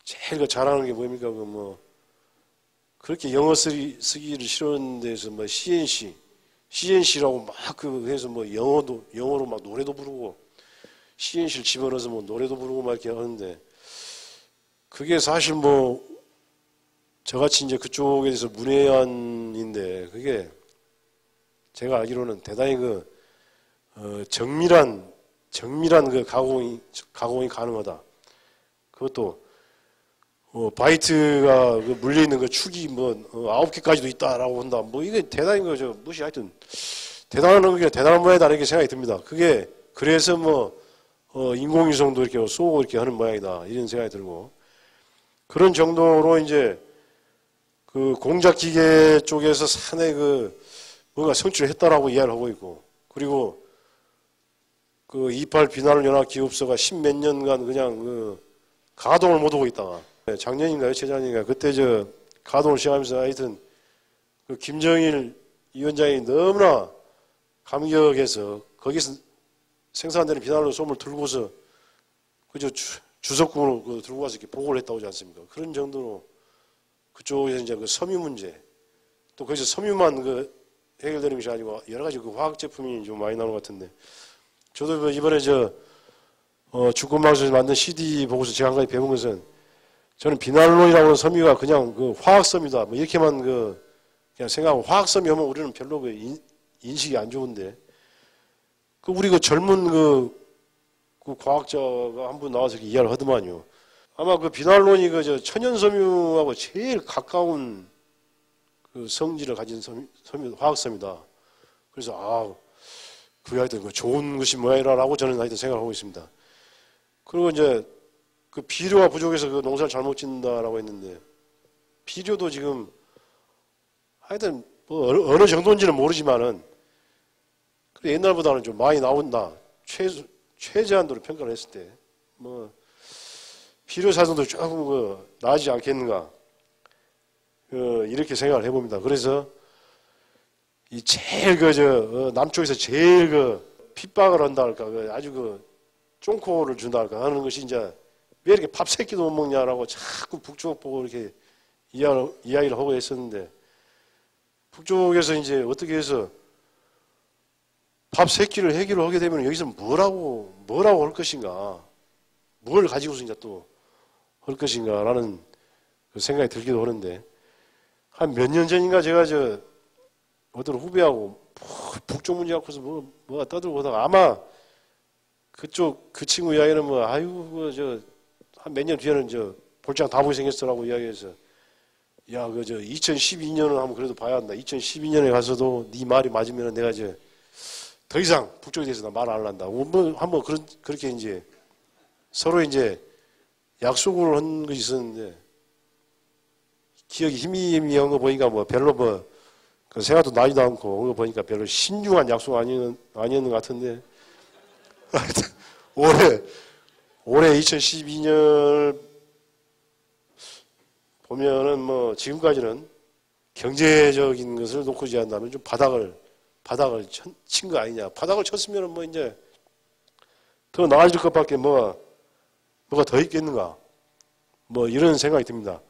제일 잘하는 게 뭡니까? 그렇게 영어 쓰기를 싫어하는 데서 CNC라고 막 해서 영어로 막 노래도 부르고 CNC를 집어넣어서 노래도 부르고 막 이렇게 하는데 그게 사실 저같이 이제 그쪽에 대해서 문외한인데 그게 제가 알기로는 대단히 정밀한 가공이 가능하다. 그것도 바이트가 물려 있는 축이 9개까지도 있다라고 한다. 이게 대단한 거죠. 하여튼 대단한 모양이다 이렇게 생각이 듭니다. 그게 그래서 인공위성도 이렇게 쏘고 이렇게 하는 모양이다 이런 생각이 들고 그런 정도로 이제 공작 기계 쪽에서 산에 뭔가 성취를 했다라고 이야기를 하고 있고 그리고 28 비난을 연합 기업소가 10몇 년간 그냥 가동을 못 하고 있다가 작년인가요? 재작년인가요? 그때 가동을 시작하면서 하여튼 김정일 위원장이 너무나 감격해서 거기서 생산되는 비난으로 솜을 들고서 주석궁으로 들고 가서 이렇게 보고를 했다고 하지 않습니까? 그런 정도로 그쪽에서 이제 섬유 문제 또 거기서 섬유만 해결되는 것이 아니고 여러 가지 화학 제품이 좀 많이 나오는 것 같은데 저도 이번에 주권방송에서 만든 CD 보고서 제가 한 가지 배운 것은 저는 비날론이라고 하는 섬유가 그냥 화학섬유다 이렇게만 그냥 생각하고 화학섬유 하면 우리는 별로 인식이 안 좋은데 우리 젊은 과학자가 한 분 나와서 이렇게 이야기를 하더만요. 아마 비날론이 천연섬유하고 제일 가까운 성질을 가진 섬유 화학섬유다. 그래서 그게 하여튼 좋은 것이 뭐야라고 저는 하여튼 생각하고 있습니다. 그리고 이제 비료가 부족해서 농사를 잘못 짓는다라고 했는데 비료도 지금 하여튼 어느 정도인지는 모르지만은 옛날보다는 좀 많이 나온다. 최저한도로 평가를 했을 때 비료 사정도 조금 나아지지 않겠는가 이렇게 생각을 해봅니다. 그래서 이 제일 남쪽에서 제일 핍박을 한다 할까 아주 쫑코를 준다 할까 하는 것이 이제 왜 이렇게 밥 새끼도 못 먹냐라고 자꾸 북쪽 보고 이렇게 이야기를 하고 했었는데 북쪽에서 이제 어떻게 해서 밥 3끼를 해결을 하게 되면 여기서 뭐라고 할 것인가, 뭘 가지고서 이제 또 할 것인가라는 그 생각이 들기도 하는데, 한 몇 년 전인가 제가 어떤 후배하고 북쪽 문제 갖고서 뭐가 떠들고 하다가, 아마 그쪽 그 친구 이야기는 한 몇 년 뒤에는 볼장 다보이 생겼어라고 이야기해서, 야, 2012년을 한번 그래도 봐야 한다. 2012년에 가서도 네 말이 맞으면 내가 더 이상 북쪽에 대해서 나 말 안 한다. 한번 그렇게 이제 서로 이제 약속을 한 것이 있었는데, 기억이 희미한 거 보니까 별로 그 생각도 나지도 않고, 그거 보니까 별로 신중한 약속 아니었는 것 같은데, 올해 2012년 보면은 지금까지는 경제적인 것을 놓고 제한다면 좀 바닥을 친 거 아니냐. 바닥을 쳤으면은 이제 더 나아질 것밖에 뭐가 더 있겠는가. 이런 생각이 듭니다.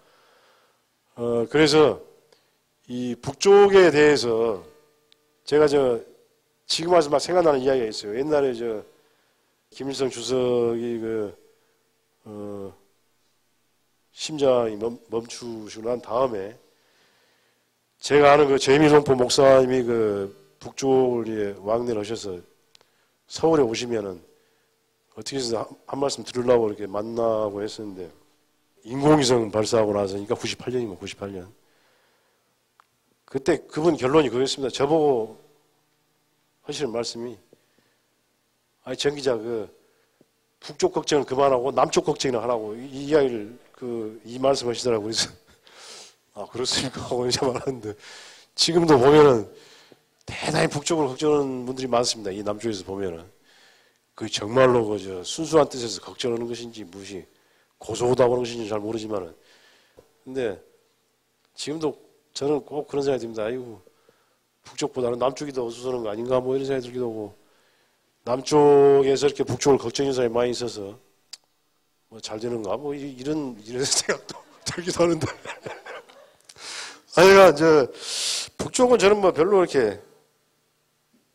그래서 이 북쪽에 대해서 제가 지금 와서 막 생각나는 이야기가 있어요. 옛날에 김일성 주석이 심장이 멈추시고 난 다음에 제가 아는 제미동포 목사님이 북쪽을 왕래를 하셔서 서울에 오시면은 어떻게 해서 한 말씀 들으려고 이렇게 만나고 했었는데, 인공위성 발사하고 나서니까 98년이면 98년. 그때 그분 결론이 그거였습니다. 저보고 하시는 말씀이, 아니, 정 기자, 북쪽 걱정은 그만하고 남쪽 걱정이나 하라고 이 이야기를 이 말씀 하시더라고요. 그래서, 아, 그렇습니까? 하고 이제 말하는데, 지금도 보면은 대단히 북쪽을 걱정하는 분들이 많습니다. 이 남쪽에서 보면은. 정말로 순수한 뜻에서 걱정하는 것인지, 무엇이 고소하다고 하는 것인지 잘 모르지만은. 근데 지금도 저는 꼭 그런 생각이 듭니다. 아이고, 북쪽보다는 남쪽이 더 어수선한 거 아닌가, 이런 생각이 들기도 하고, 남쪽에서 이렇게 북쪽을 걱정하는 사람이 많이 있어서 잘 되는가, 이런 생각도 들기도 하는데. 북쪽은 저는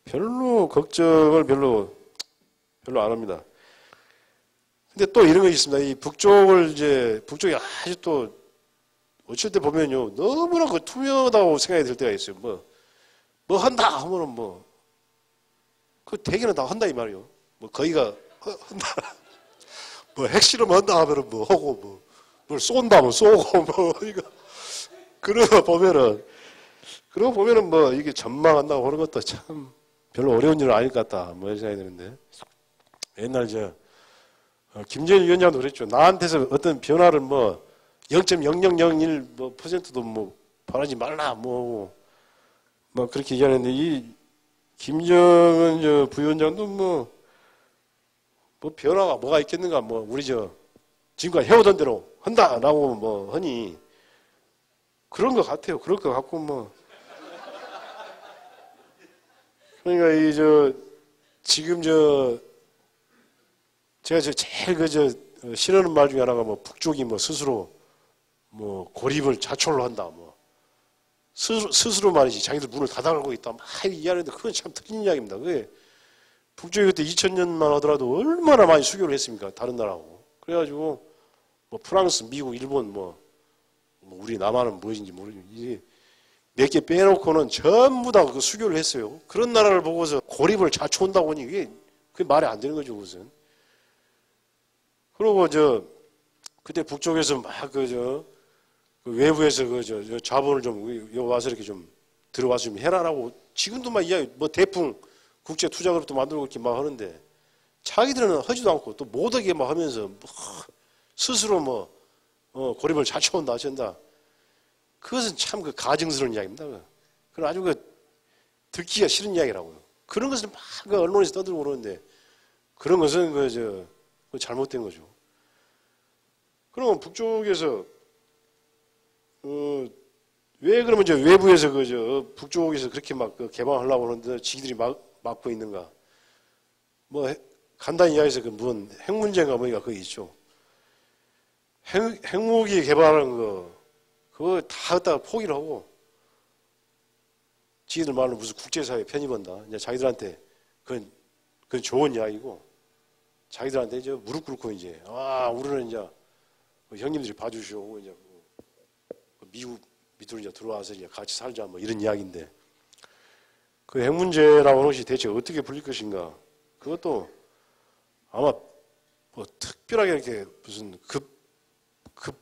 별로 걱정을 별로 안 합니다. 근데 또 이런 거 있습니다. 이 북쪽이 아주 또, 어쩔 때 보면요, 너무나 투명하다고 생각이 들 때가 있어요. 뭐 한다 하면은 대개는 다 한다 이 말이요. 거기가 한다. 핵실험 한다 하면은 하고, 뭘 쏜다 하면 쏘고, 그러고 보면은 이게 전망한다고 하는 것도 참 별로 어려운 일은 아닐 것 같다. 이런 생각이 드는데. 옛날 김정일 위원장도 그랬죠. 나한테서 어떤 변화를 0.0001%도 바라지 말라 그렇게 얘기하는데, 이 김정은 부위원장도 변화가 뭐가 있겠는가, 우리 지금까지 해오던 대로 한다라고 하니 그런 것 같아요. 그럴 것 같고 그러니까 지금 제가 제일 싫어하는 말 중에 하나가 북쪽이 스스로 고립을 자초로 한다 스스로 말이지 자기들 문을 닫아가고 있다 이야기하는데, 그건 참 틀린 이야기입니다. 그게 북쪽이 그때 2000년만 하더라도 얼마나 많이 수교를 했습니까? 다른 나라하고. 그래가지고 프랑스, 미국, 일본 우리 남한은 무엇인지 모르지만 몇 개 빼놓고는 전부 다 수교를 했어요. 그런 나라를 보고서 고립을 자초한다고 하니 그게 말이 안 되는 거죠, 그것은. 그리고 그때 북쪽에서 외부에서 자본을 여기 와서 이렇게 들어와서 해라라고 지금도 이야기, 대풍 국제투자그룹도 만들고 이렇게 하는데, 자기들은 하지도 않고 또 못하게 하면서 스스로 고립을 자초한다 하신다. 그것은 참 가증스러운 이야기입니다. 그건 아주 듣기가 싫은 이야기라고요. 그런 것을 언론에서 떠들고 그러는데, 그런 것은 잘못된 거죠. 그러면 북쪽에서 왜 그러면 외부에서 북쪽에서 그렇게 개방하려고 하는데 지들이 막고 있는가? 간단히 이야기해서 무슨 핵 문제인가 그거 있죠. 핵무기 개발하는 거 그거 다 갖다가 포기를 하고 지들 말로 무슨 국제사회에 편입한다. 이제 자기들한테 그건 좋은 이야기고 자기들한테 이제 무릎 꿇고 이제 우리는 이제 형님들이 봐주시오. 이제 미국 밑으로 이제 들어와서 이제 같이 살자 뭐 이런 이야기인데 그 핵 문제라고 하는 것이 대체 어떻게 풀릴 것인가? 그것도 아마 뭐 특별하게 이렇게 무슨 급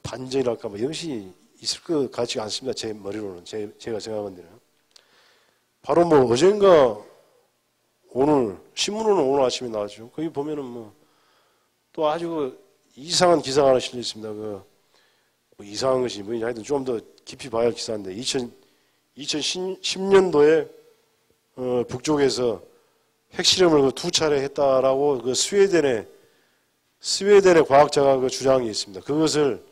반전이랄까 뭐 이런 것이 있을 것 같지 않습니다. 제 머리로는 제가 생각한 데는 바로 뭐 어젠가 오늘 신문으로는 오늘 아침에 나왔죠. 거기 보면은 뭐 또 아주 이상한 기사가 하나 실려 있습니다. 뭐 이상한 것이 뭐냐 하여튼 좀 더 깊이 봐야 할 기사인데 2010년도에 북쪽에서 핵실험을 2차례 했다라고 그 스웨덴의 과학자가 그 주장이 있습니다. 그것을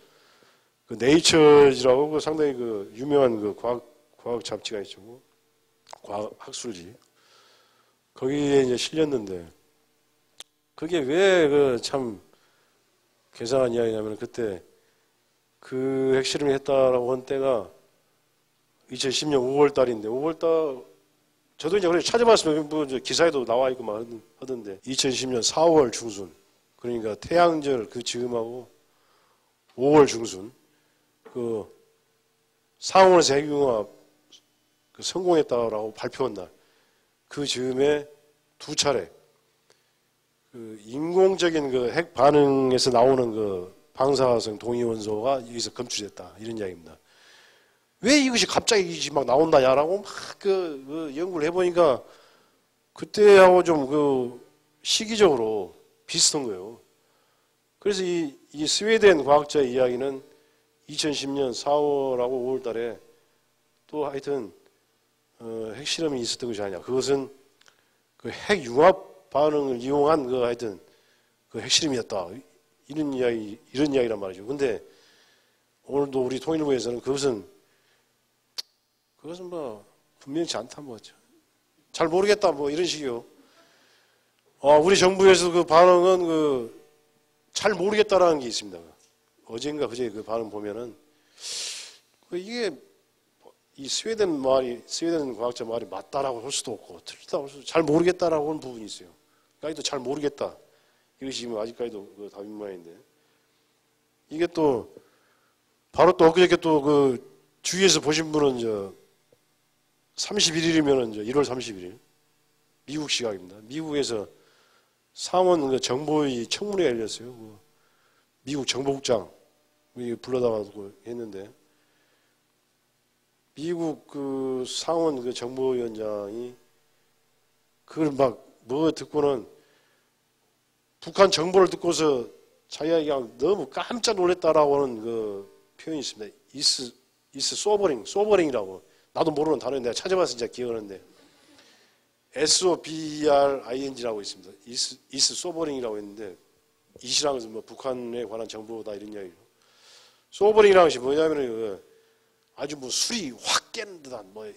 그 네이처지라고 그 상당히 그 유명한 그 과학 잡지가 있죠. 과학 학술지. 거기에 이제 실렸는데 그게 왜 그 참 괴상한 이야기냐면 그때 그 핵실험을 했다라고 한 때가 2010년 5월 달인데 5월 달 저도 이제 그래 찾아봤으면 뭐 기사에도 나와 있고 막 하던데 2010년 4월 중순 그러니까 태양절 그 즈음하고 5월 중순 그 상원에서 핵융합 그 성공했다라고 발표한 날 그 즈음에 2차례 그 인공적인 그 핵 반응에서 나오는 그 방사성 동위원소가 여기서 검출됐다 이런 이야기입니다. 왜 이것이 갑자기 막 나온다냐라고 막 그 연구를 해보니까 그때하고 좀 그 시기적으로 비슷한 거예요. 그래서 이 스웨덴 과학자의 이야기는 2010년 4월하고 5월 달에 또 하여튼 핵실험이 있었던 것이 아니냐. 그것은 그 핵융합 반응을 이용한 그 하여튼 그 핵실험이었다. 이런 이야기란 말이죠. 근데 오늘도 우리 통일부에서는 그것은 뭐 분명치 않다 뭐 잘 모르겠다 뭐 이런 식이요. 우리 정부에서 그 반응은 그 잘 모르겠다라는 게 있습니다. 어젠가 그제 그 반응 보면은 이게 이 스웨덴 과학자 말이 맞다라고 할 수도 없고 틀리다고 할 수도 잘 모르겠다라고 하는 부분이 있어요. 아직도 잘 모르겠다. 이것이 뭐 아직까지도 그 답인 모양인데 이게 또 바로 또 엊그저께 또 그 주위에서 보신 분은 31일이면은 1월 31일 미국 시각입니다. 미국에서 상원 그 정보위 청문회가 열렸어요. 그 미국 정보국장 불러다가 했는데 미국 그 상원 그 정보위원장이 그걸 막 뭐 듣고는 북한 정보를 듣고서 자기가 그냥 너무 깜짝 놀랐다라고 하는 그 표현이 있습니다. is sobering이라고. 나도 모르는 단어인데 내가 찾아봐서 진짜 기억하는데 SOBRING라고 있습니다. is sobering이라고 했는데 이시라는 것은 뭐 북한에 관한 정보다 이런 이야기죠. sobering이라는 것이 뭐냐면은 아주 뭐 술이 확 깨는 듯한 뭐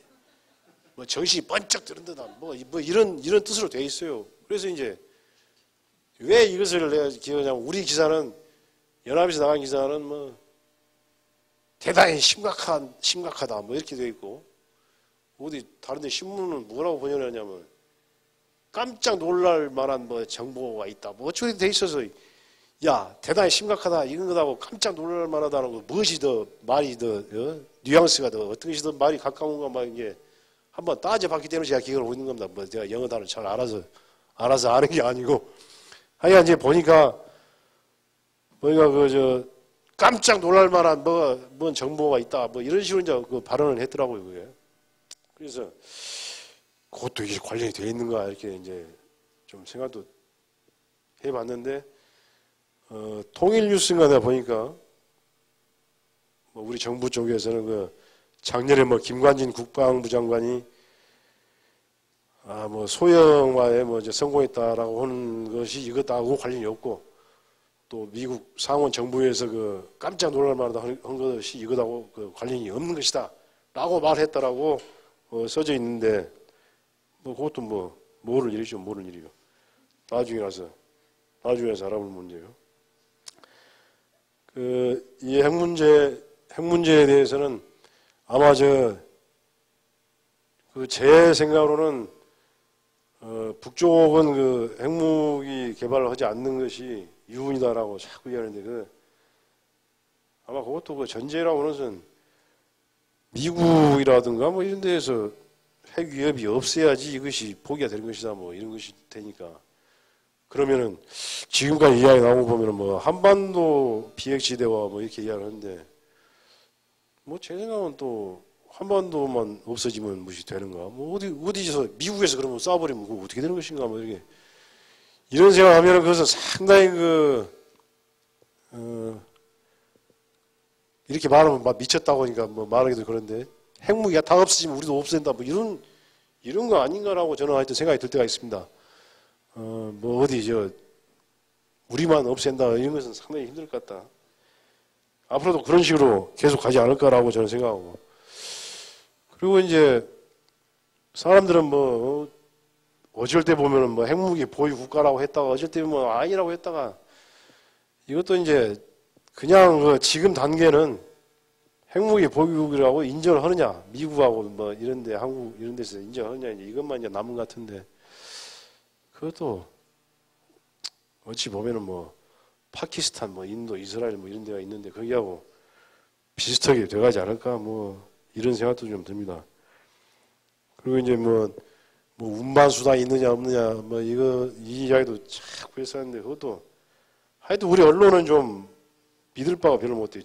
정신이 번쩍 드는 듯한 뭐 이런 뜻으로 돼 있어요. 그래서 이제 왜 이것을 내가 기억하냐면 우리 기사는 연합에서 나간 기사는 뭐 대단히 심각하다 뭐 이렇게 되어 있고 어디 다른데 신문은 뭐라고 번역하냐면 깜짝 놀랄 만한 뭐 정보가 있다 뭐 어쩌고 돼 있어서 야 대단히 심각하다 이런 거다고 깜짝 놀랄 만하다는 거 무엇이 더 말이 더 뉘앙스가 더 어떤 것이 더 말이 가까운가 막 이게 한번 따져봤기 때문에 제가 기억을 하고 있는 겁니다. 뭐 제가 영어 단어를 잘 알아서 아는 게 아니고 하여간 이제 보니까 깜짝 놀랄 만한 뭔 정보가 있다 뭐 이런 식으로 이제 그 발언을 했더라고요. 그게. 그래서 그것도 이게 관련이 되어 있는가 이렇게 이제 좀 생각도 해봤는데 통일뉴스인가 내가 보니까 뭐 우리 정부 쪽에서는 그 작년에 뭐 김관진 국방부 장관이 뭐 소형화에 뭐 이제 성공했다라고 하는 것이 이것하고 관련이 없고 또 미국 상원 정부에서 그 깜짝 놀랄 만하다 한 것이 이것하고 그 관련이 없는 것이다라고 말했다라고 써져 있는데 뭐 그것도 뭐 모를 일이죠. 나중에 가서 알아볼 문제예요. 이 핵 문제에 대해서는 아마 그 제 생각으로는 북쪽은 그 핵무기 개발을 하지 않는 것이 유운이다라고 자꾸 얘기하는데 아마 그것도 그 전제라고 하는 것은 미국이라든가 뭐 이런 데에서 핵 위협이 없어야지 이것이 포기가 되는 것이다 뭐 이런 것이 되니까 그러면은 지금까지 이야기 나오고 보면은 뭐 한반도 비핵지대와 뭐 이렇게 이야기를 하는데 뭐 제 생각은 또 한반도만 없어지면 무엇이 되는가 뭐 어디서 미국에서 그러면 쏴버리면 그거 어떻게 되는 것인가 뭐 이렇게 이런 생각하면은 그것은 상당히 이렇게 말하면 막 미쳤다고 하니까 뭐 말하기도 그런데 핵무기가 다 없어지면 우리도 없앤다 뭐 이런 거 아닌가라고 저는 하여튼 생각이 들 때가 있습니다. 뭐 어디 우리만 없앤다 이런 것은 상당히 힘들 것 같다. 앞으로도 그런 식으로 계속 가지 않을까라고 저는 생각하고 그리고 이제 사람들은 뭐 어쩔 때 보면은 뭐 핵무기 보유 국가라고 했다가 어쩔 때 뭐 아니라고 했다가 이것도 이제 그냥 지금 단계는 핵무기 보유국이라고 인정을 하느냐 미국하고 뭐 이런데 한국 이런 데서 인정하느냐 이제 이것만 이제 남은 것 같은데 그것도 어찌 보면은 뭐 파키스탄 뭐 인도 이스라엘 뭐 이런 데가 있는데 거기하고 비슷하게 돼가지 않을까 뭐 이런 생각도 좀 듭니다. 그리고 이제 뭐 운반 수단이 있느냐 없느냐 뭐 이 이야기도 자꾸 했었는데 그것도 하여튼 우리 언론은 좀 믿을 바가 별로 못 돼요.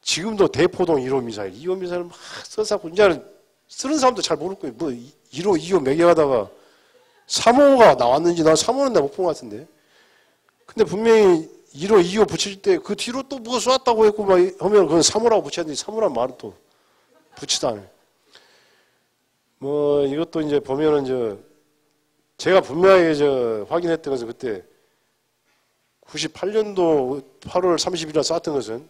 지금도 대포동 1호 미사일, 2호 미사일 막 써서 이제는 쓰는 사람도 잘 모를 거예요. 뭐 1호, 2호 매겨가다가 3호가 나왔는지 난 3호는 내가 못 본 것 같은데. 근데 분명히 1호, 2호 붙일 때 그 뒤로 또 뭐 쏘았다고 했고 막 하면 그건 3호라고 붙였는데 3호란 말은 또 붙지도 않아요. 뭐 이것도 이제 보면은 제가 분명하게 확인했던 것은 그때 98년도 8월 30일에 쐈던 것은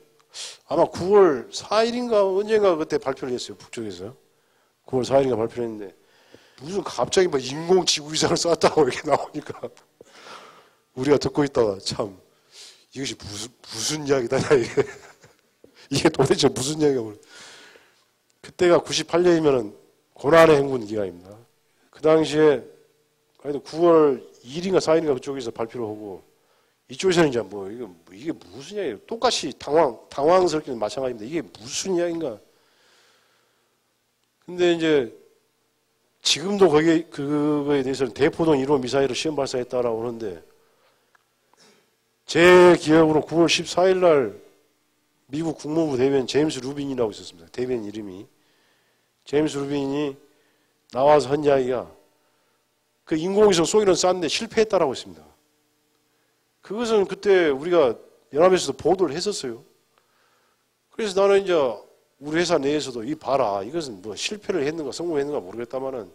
아마 9월 4일인가 언젠가 그때 발표를 했어요. 북쪽에서. 9월 4일인가 발표를 했는데 무슨 갑자기 뭐 인공지구위성을 쐈다고 이렇게 나오니까 우리가 듣고 있다가 참 이것이 무슨 이야기다 이게 도대체 무슨 이야기가 그때가 98년이면은 고난의 행군 기간입니다. 그 당시에 9월 2일인가 4일인가 그쪽에서 발표를 하고 이쪽에서는 이제 이게 무슨 이야기예요? 똑같이 당황스럽기는 마찬가지입니다. 이게 무슨 이야기인가? 근데 이제 지금도 그거에 대해서는 대포동 1호 미사일을 시험 발사했다라고 하는데 제 기억으로 9월 14일 날 미국 국무부 대변인 제임스 루빈이라고 있었습니다. 대변인 이름이. 제임스 루빈이 나와서 한 이야기가 그 인공위성 쏘기는 쐈는데 실패했다라고 했습니다. 그것은 그때 우리가 연합에서도 보도를 했었어요. 그래서 나는 이제 우리 회사 내에서도 봐라. 이것은 뭐 실패를 했는가 성공했는가 모르겠다마는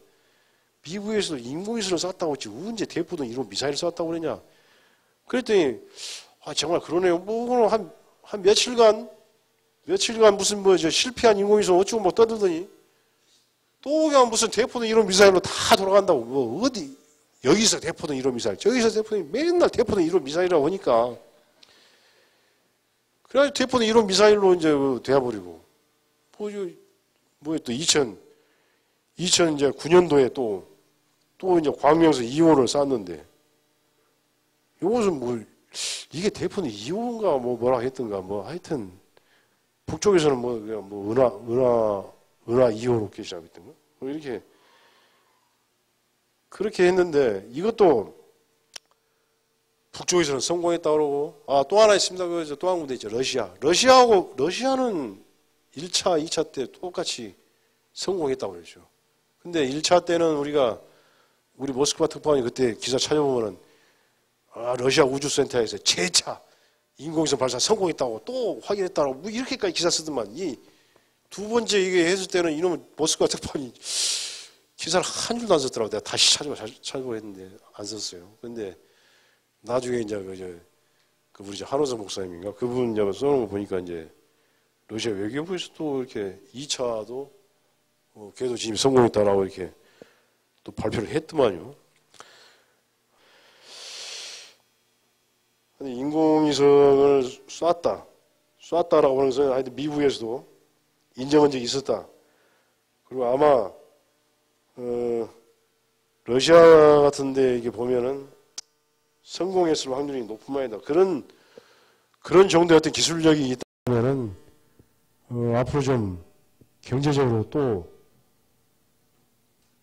미국에서도 인공위성을 쐈다고 했지 언제 대포동 1호 미사일을 쐈다고 그러냐. 그랬더니 정말 그러네요. 뭐 한 며칠간 무슨 실패한 인공위성 어쩌고 뭐 떠들더니 또 그냥 무슨 대포동 1호 미사일로 다 돌아간다고 뭐 어디 여기서 대포동 1호 미사일 저기서 대포동 맨날 대포동 1호 미사일이라고 하니까 그래가지고 대포동 1호 미사일로 이제 되어버리고 뭐 또 2009년도에 또 이제 광명에서 2호를 쐈는데 이것은 뭐 이게 대포동 2호인가 뭐라 했던가 뭐 하여튼 북쪽에서는 뭐 은하 2호 로켓이라고 했던가 뭐 이렇게 그렇게 했는데 이것도 북쪽에서는 성공했다고 그러고 또 하나 있습니다. 또 한 군데 있죠. 러시아는 1차, 2차 때 똑같이 성공했다고 그러죠. 근데 1차 때는 우리 모스크바 특파원이 그때 기사 찾아보면은 러시아 우주센터에서 재차 인공위성 발사 성공했다고 또 확인했다고 뭐 이렇게까지 기사 쓰더만 이 두 번째 이게 했을 때는 이놈은 모스크바 특파원이 기사를 한 줄도 안 썼더라고. 내가 다시 찾아보고 했는데 안 썼어요. 근데 나중에 이제 우리 한호서 목사님인가 그분 써놓은 거 보니까 이제 러시아 외교부에서도 이렇게 2차도 궤도 진입 성공했다라고 이렇게 또 발표를 했더만요. 인공위성을 쐈다라고 하면서 하여튼 미국에서도 인정한 적이 있었다. 그리고 아마 러시아 같은데 이게 보면은 성공했을 확률이 높은 모양이다. 그런 정도의 어떤 기술력이 있다면은 앞으로 좀 경제적으로 또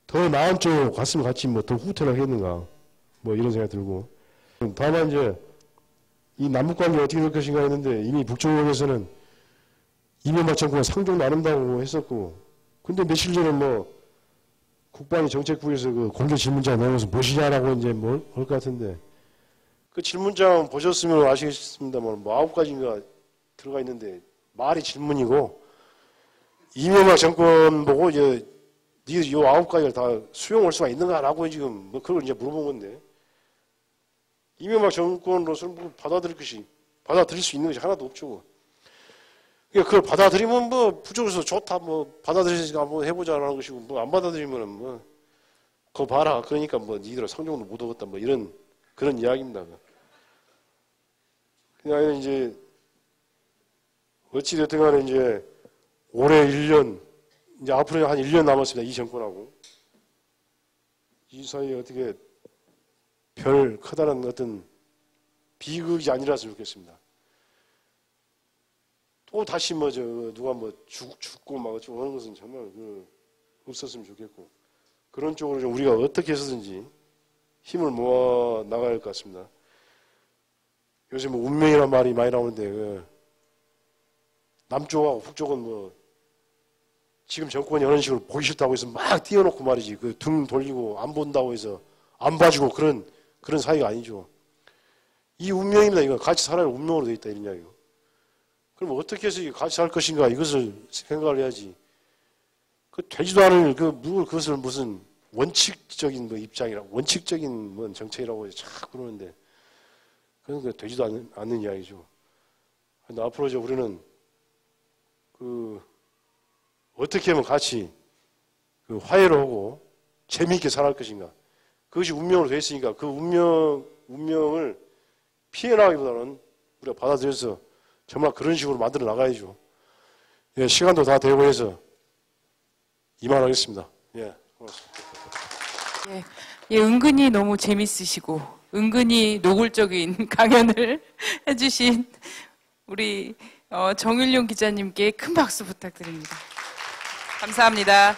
더 나은 쪽으로 갔으면 갔지 뭐 더 후퇴하겠는가 뭐 이런 생각이 들고. 다만 이제 이 남북 관계가 어떻게 될 것인가 했는데 이미 북중국에서는 이명박 정부가 상종 나눈다고 했었고, 근데 며칠 전에 뭐 국방위 정책부에서 그 공개 질문장 내면서 무엇이냐라고 이제 뭘 할 것 같은데, 그 질문장 보셨으면 아시겠습니다만 뭐 9가지인가 들어가 있는데 말이 질문이고, 이명박 정권 보고 이제 이 9가지를 다 수용할 수가 있는가라고 지금 뭐 그걸 이제 물어본 건데, 이명박 정권으로서는 뭐 받아들일 수 있는 것이 하나도 없죠. 그러니까 그걸 받아들이면 뭐 부족해서 좋다 뭐 받아들이니까 한번 해보자라는 것이고, 뭐 안 받아들이면은 뭐 그거 봐라 그러니까 뭐 니들 상종도 못 얻었다 뭐 이런 그런 이야기입니다. 그냥 이제 어찌 됐든 간에 이제 올해 1년 이제 앞으로 한 1년 남았습니다. 이 정권하고 이 사이에 어떻게 별 커다란 어떤 비극이 아니라서 좋겠습니다. 또 다시 뭐 누가 뭐 죽고 막 어쩌고 하는 것은 정말 없었으면 좋겠고, 그런 쪽으로 좀 우리가 어떻게 해서든지 힘을 모아 나가야 할 것 같습니다. 요새 뭐 운명이라는 말이 많이 나오는데 남쪽하고 북쪽은 뭐 지금 정권이 이런 식으로 보기 싫다고 해서 막 띄워놓고 말이지 그 등 돌리고 안 본다고 해서 안 봐주고 그런 사이가 아니죠. 이 운명입니다. 이거 같이 살아야 운명으로 되어 있다 이런 이야기고. 그럼 어떻게 해서 같이 살 것인가 이것을 생각을 해야지. 그 되지도 않을 그것을 무슨 원칙적인 뭐 입장이라 원칙적인 뭐 정책이라고 해서 자꾸 그러는데 그런 게 되지도 않는 이야기죠. 근데 앞으로 이제 우리는 어떻게 하면 같이 화해를 하고 재미있게 살아갈 것인가. 그것이 운명으로 되어 있으니까 그 운명을 피해 나가기보다는 우리가 받아들여서 정말 그런 식으로 만들어 나가야죠. 예, 시간도 다 되고 해서 이만하겠습니다. 예, 고맙습니다. 예, 은근히 너무 재밌으시고 은근히 노골적인 강연을 해주신 우리 정일용 기자님께 큰 박수 부탁드립니다. 감사합니다.